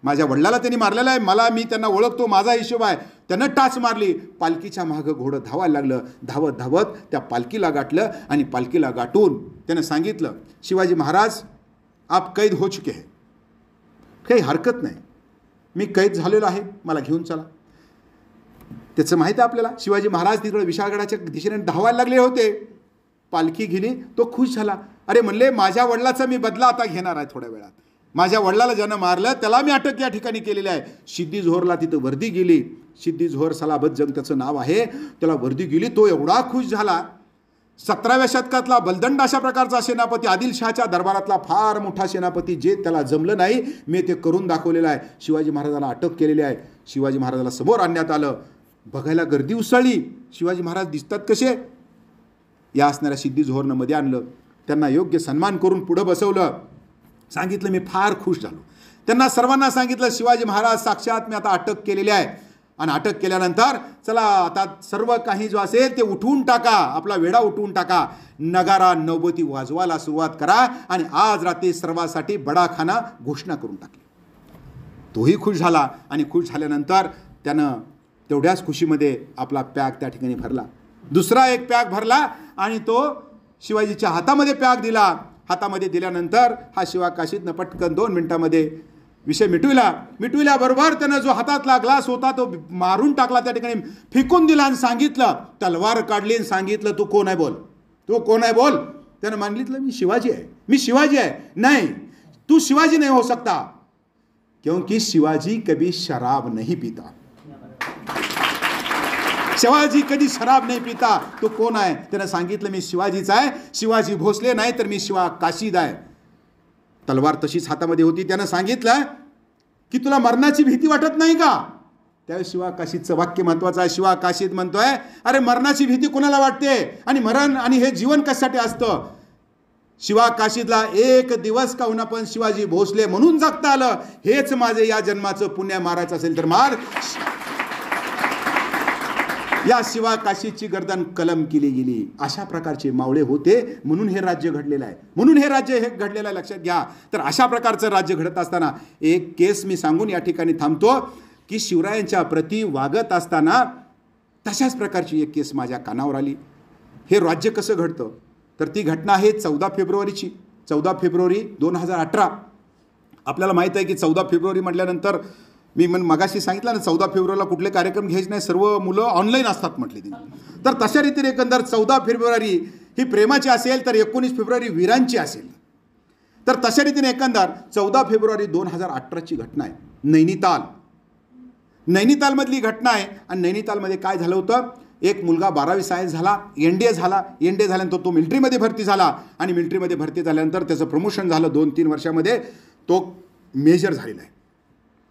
माझ्या वडिलाला त्यांनी मारलेला आहे, मी त्यांना ओळखतो, माझा हिशोब आहे. त्यानं टाच मारली, पालखीच्या मागं घोडं धावायला लागलं. धावत धावत त्या पालखीला गाठलं आणि पालखीला गाठून त्यानं सांगितलं, शिवाजी महाराज आप कैद हो चुके हैं, काही हरकत नाही, मी कैद झालेलो आहे, मला घेऊन चला. त्याचं माहिती आहे आपल्याला. शिवाजी महाराज तिकडे विशाळगडाच्या दिशेने धावायला लागले होते. पालखी गेली, तो खुश झाला. अरे म्हणले, माझ्या वडिलाचा मी बदला आता घेणार आहे थोड्या वेळात. माझ्या वडिलाला ज्यानं मारलं त्याला मी अटक या ठिकाणी केलेली आहे. सिद्दी जोहरला तिथं वर्दी गेली. सिद्दी जोहर सलाबत जंग त्याचं नाव आहे. त्याला वर्दी गेली. तो एवढा खुश झाला. 17व्या शतकातला बलदंड अशा प्रकारचा सेनापती, आदिलशहाच्या दरबारातला फार मोठा सेनापती, जे त्याला जमलं नाही मी ते करून दाखवलेलं आहे. शिवाजी महाराजाला अटक केलेली आहे. शिवाजी महाराजाला समोर आणण्यात आलं. बघायला गर्दी उसळली. शिवाजी महाराज दिसतात कसे, या असणाऱ्या सिद्दी जोहरनं मध्ये आणलं. त्यांना योग्य सन्मान करून पुढं बसवलं. सांगितलं, मी फार खुश झालो. त्यांना सर्वांना सांगितलं, शिवाजी महाराज साक्षात मी आता अटक केलेली आहे. आणि अटक केल्यानंतर चला आता सर्व काही जो असेल ते उठवून टाका, आपला वेढा उठवून टाका, नगारा नौबती वाजवायला सुरुवात करा आणि आज रात्री सर्वांसाठी बडाखाना घोषणा करून टाकली. तोही खुश झाला. आणि खुश झाल्यानंतर त्यानं तेवढ्याच खुशीमध्ये आपला पॅक त्या ठिकाणी भरला. दुसरा एक पॅक भरला आणि तो शिवाजीच्या हातामध्ये पॅक दिला. हातामध्ये दिल्यानंतर हा शिवा काशीतनं पटकन 2 मिनिटामध्ये विषय मिटविल्याबरोबर त्यानं जो हातातला ग्लास होता तो मारून टाकला, त्या ठिकाणी फेकून दिला आणि सांगितलं, तलवार काढली आणि सांगितलं, तू कोण आहे बोल, तू कोण आहे बोल. त्यानं मागितलं, मी शिवाजी आहे. नाही, तू शिवाजी नहीं हो सकता, क्योंकि शिवाजी कभी शराब नहीं पीता. शिवाजी कधी शराब नाही पिता. तो कोण आहे? त्यानं सांगितलं, मी शिवाजीचा आहे, शिवाजी भोसले नाही तर मी शिवा काशीद आहे. तलवार तशीच हातामध्ये होती. त्यानं सांगितलं की तुला मरणाची भीती वाटत नाही का? त्यावेळेस शिवा काशीदचं वाक्य महत्वाचं आहे. शिवा काशीद म्हणतोय, अरे मरणाची भीती कोणाला वाटते आणि मरण आणि हे जीवन कशासाठी असतं? शिवा काशीदला एक दिवस का होईना पण शिवाजी भोसले म्हणून जगता आलं. हेच माझे या जन्माचं पुण्य. मारायचं असेल तर मार. या शिवा काशीदची गर्दन कलम केली गेली. अशा प्रकारचे मावळे होते, म्हणून हे राज्य घडलेलं आहे. घडलेलं आहे, लक्षात घ्या. तर अशा प्रकारचं राज्य घडत असताना एक केस मी सांगून या ठिकाणी थांबतो की शिवरायांच्या प्रती वागत असताना तशाच प्रकारची एक केस माझ्या कानावर आली. हे राज्य कसं घडतं तर ती घटना आहे 14 फेब्रुवारीची. 14 फेब्रुवारी 2018. आपल्याला माहीत आहे की 14 फेब्रुवारी म्हटल्यानंतर मी मगाशी सांगितलं ना, 14 फेब्रुवारीला कुठले कार्यक्रम घ्यायचे नाही, सर्व मुलं ऑनलाईन असतात म्हटले तिने. तर तशा रीतीने एकंदर 14 फेब्रुवारी ही प्रेमाची असेल तर 19 फेब्रुवारी वीरांची असेल. तर तशा रीतीने एकंदर 14 फेब्रुवारी 2018ची घटना आहे. नैनितालमधली घटना आहे. आणि नैनितालमध्ये काय झालं होतं, एक मुलगा 12वी सायन्स झाला, एनडीए झाल्यानंतर तो मिलिटरीमध्ये भरती झाला. आणि मिलिटरीमध्ये भरती झाल्यानंतर त्याचं प्रमोशन झालं 2-3 वर्षामध्ये. तो मेजर झालेला आहे.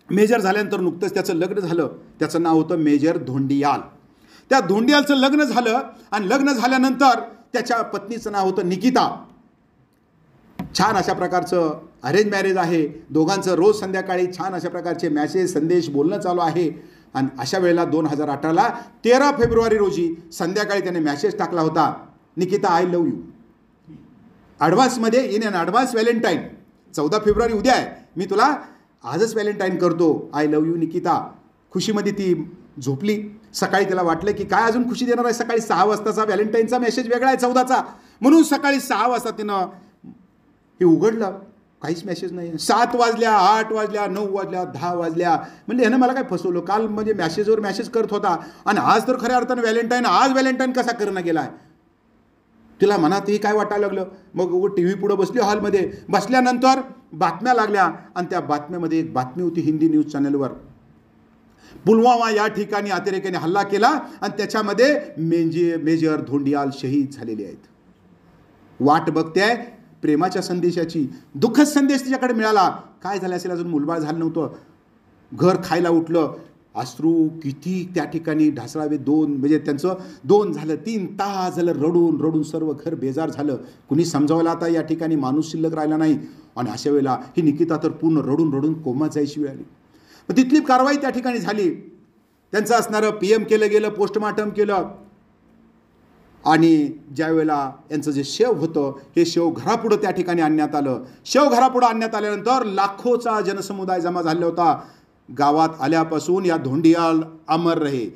मेजर झाल्यानंतर नुकतंच त्याचं लग्न झालं. त्याचं नाव होतं मेजर धोंडियाल. त्या धोंडियालचं लग्न झालं आणि लग्न झाल्यानंतर त्याच्या पत्नीचं नाव होतं निकिता. छान अशा प्रकारचं अरेंज मॅरेज आहे. दोघांचं रोज संध्याकाळी छान अशा प्रकारचे मॅसेज संदेश बोलणं चालू आहे. आणि अशा वेळेला 2018ला 13 फेब्रुवारी रोजी संध्याकाळी त्याने मॅसेज टाकला होता, निकिता आय लव्ह यू. ॲडव्हान्समध्ये इन अन ॲडव्हान्स व्हॅलेंटाईन. 14 फेब्रुवारी उद्या आहे, मी तुला आजच व्हॅलेंटाईन करतो, आय लव्ह यू निकिता. खुशीमध्ये ती झोपली. सकाळी त्याला वाटलं की काय अजून खुशी देणार आहे. सकाळी 6 वाजताचा व्हॅलेंटाईनचा मेसेज वेगळा आहे 14चा, म्हणून सकाळी 6 वाजता तिनं हे उघडलं, काहीच मेसेज नाही. 7 वाजल्या, 8 वाजल्या, 9 वाजल्या, 10 वाजल्या. म्हणजे ह्यानं मला काय फसवलं. काल म्हणजे मॅसेजवर मॅसेज करत होता आणि आज तर खऱ्या अर्थानं व्हॅलेंटाईन. आज व्हॅलेंटाईन कसा करणं गेला आहे. तिला मनातही काय वाटायला लागलं. मग टी व्ही पुढं बसली हॉलमध्ये. बसल्यानंतर बातम्या लागल्या आणि त्या बातम्यामध्ये एक बातमी होती हिंदी न्यूज चॅनलवर. पुलवामा या ठिकाणी अतिरेक्याने हल्ला केला आणि त्याच्यामध्ये मेजर धोंडियाल शहीद झालेले आहेत. वाट बघते प्रेमाच्या संदेशाची. दुःखद संदेश तिच्याकडे मिळाला. काय झालं असेल, अजून मुलबाळ झालं नव्हतं. घर खायला उठलं. अश्रू किती त्या ठिकाणी ढासळावे. 2 झालं 3 तास झालं रडून रडून सर्व घर बेजार झालं. कुणी समजावलं आता या ठिकाणी माणूस शिल्लक राहिला नाही. आणि अशा वेळेला ही निकिता तर पूर्ण रडून रडून कोमात जायची वेळ आली. मग तिथली कारवाई त्या ठिकाणी झाली. त्यांचं असणारं PM केलं गेलं, पोस्टमार्टम केलं. आणि ज्यावेळेला यांचं जे शेव होतं हे शेव घरापुढं त्या ठिकाणी आणण्यात आलं. शेव घरापुढं आणण्यात आल्यानंतर लाखोचा जनसमुदाय जमा झाला होता. गावात आल्यापासून या धोंडियाल अमर रहे,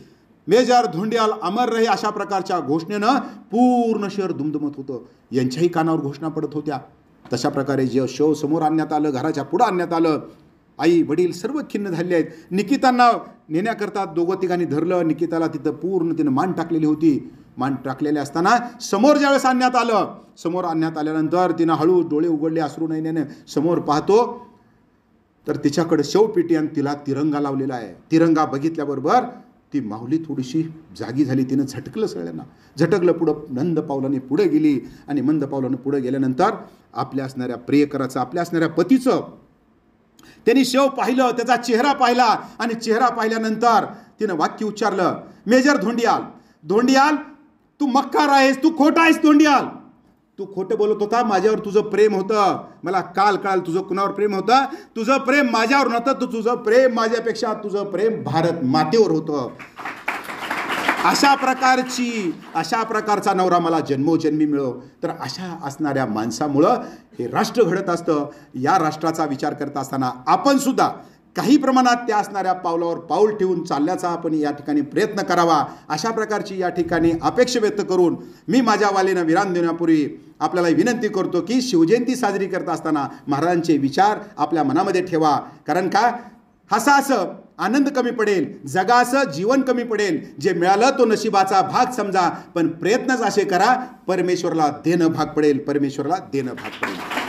मेजर धोंडियाल अमर रहे अशा प्रकारच्या घोषणेनं पूर्ण शहर दुमदुमत होतं. यांच्याही कानावर घोषणा पडत होत्या. तशा प्रकारे जे शेव समोर आणण्यात आलं, घराच्या पुढं आणण्यात आलं. आई वडील सर्व खिन्न झाले आहेत. निकितांना नेण्याकरता दोघं तिघांनी धरलं. निकिताला तिथं पूर्ण तिनं मान टाकलेली होती. मान टाकलेले असताना समोर ज्यावेळेस आणण्यात आलं, समोर आणण्यात आल्यानंतर तिनं हळू डोळे उघडले, अश्रू नयनाने समोर पाहतो तर तिच्याकडे शेवपेटी आणि तिला तिरंगा लावलेला आहे. तिरंगा बघितल्याबरोबर ती माऊली थोडीशी जागी झाली. तिनं झटकलं सगळ्यांना, झटकलं. पुढं मंद पावलाने पुढे गेली आणि मंद पावलाने पुढे गेल्यानंतर आपल्या असणाऱ्या प्रियकराचं, आपल्या असणाऱ्या पतीचं त्यांनी शेव पाहिलं, त्याचा चेहरा पाहिला आणि चेहरा पाहिल्यानंतर तिनं वाक्य उच्चारलं, मेजर धोंडियाल, धोंडियाल तू मक्कार आहेस, तू खोटा आहेस धोंडियाल, तू खोटं बोलत होता. माझ्यावर तुझं प्रेम होतं, मला काल कळाल तुझं कुणावर प्रेम होतं. तुझं प्रेम माझ्यावर नव्हतं, तुझं प्रेम माझ्यापेक्षा तुझं प्रेम भारत मातेवर होतं. अशा प्रकारचा नवरा मला जन्मोजन्मी मिळो. तर अशा असणाऱ्या माणसामुळं हे राष्ट्र घडत असतं. या राष्ट्राचा विचार करत असताना आपण सुद्धा काही प्रमाणात त्या असणाऱ्या पावलावर पाऊल ठेवून चालण्याचा आपण या ठिकाणी प्रयत्न करावा. अशा प्रकारची या ठिकाणी अपेक्षा व्यक्त करून मी माझ्या वालीनं विराम देण्यापूर्वी आपल्याला विनंती करतो की शिवजयंती साजरी करत असताना महाराजांचे विचार आपल्या मनामध्ये ठेवा. कारण का हसासं आनंद कमी पडेल, जगाचं जीवन कमी पडेल. जे मिळालं तो नशिबाचा भाग समजा, पण प्रयत्नच असे करा परमेश्वरला देणं भाग पडेल, परमेश्वरला देणं भाग पडेल.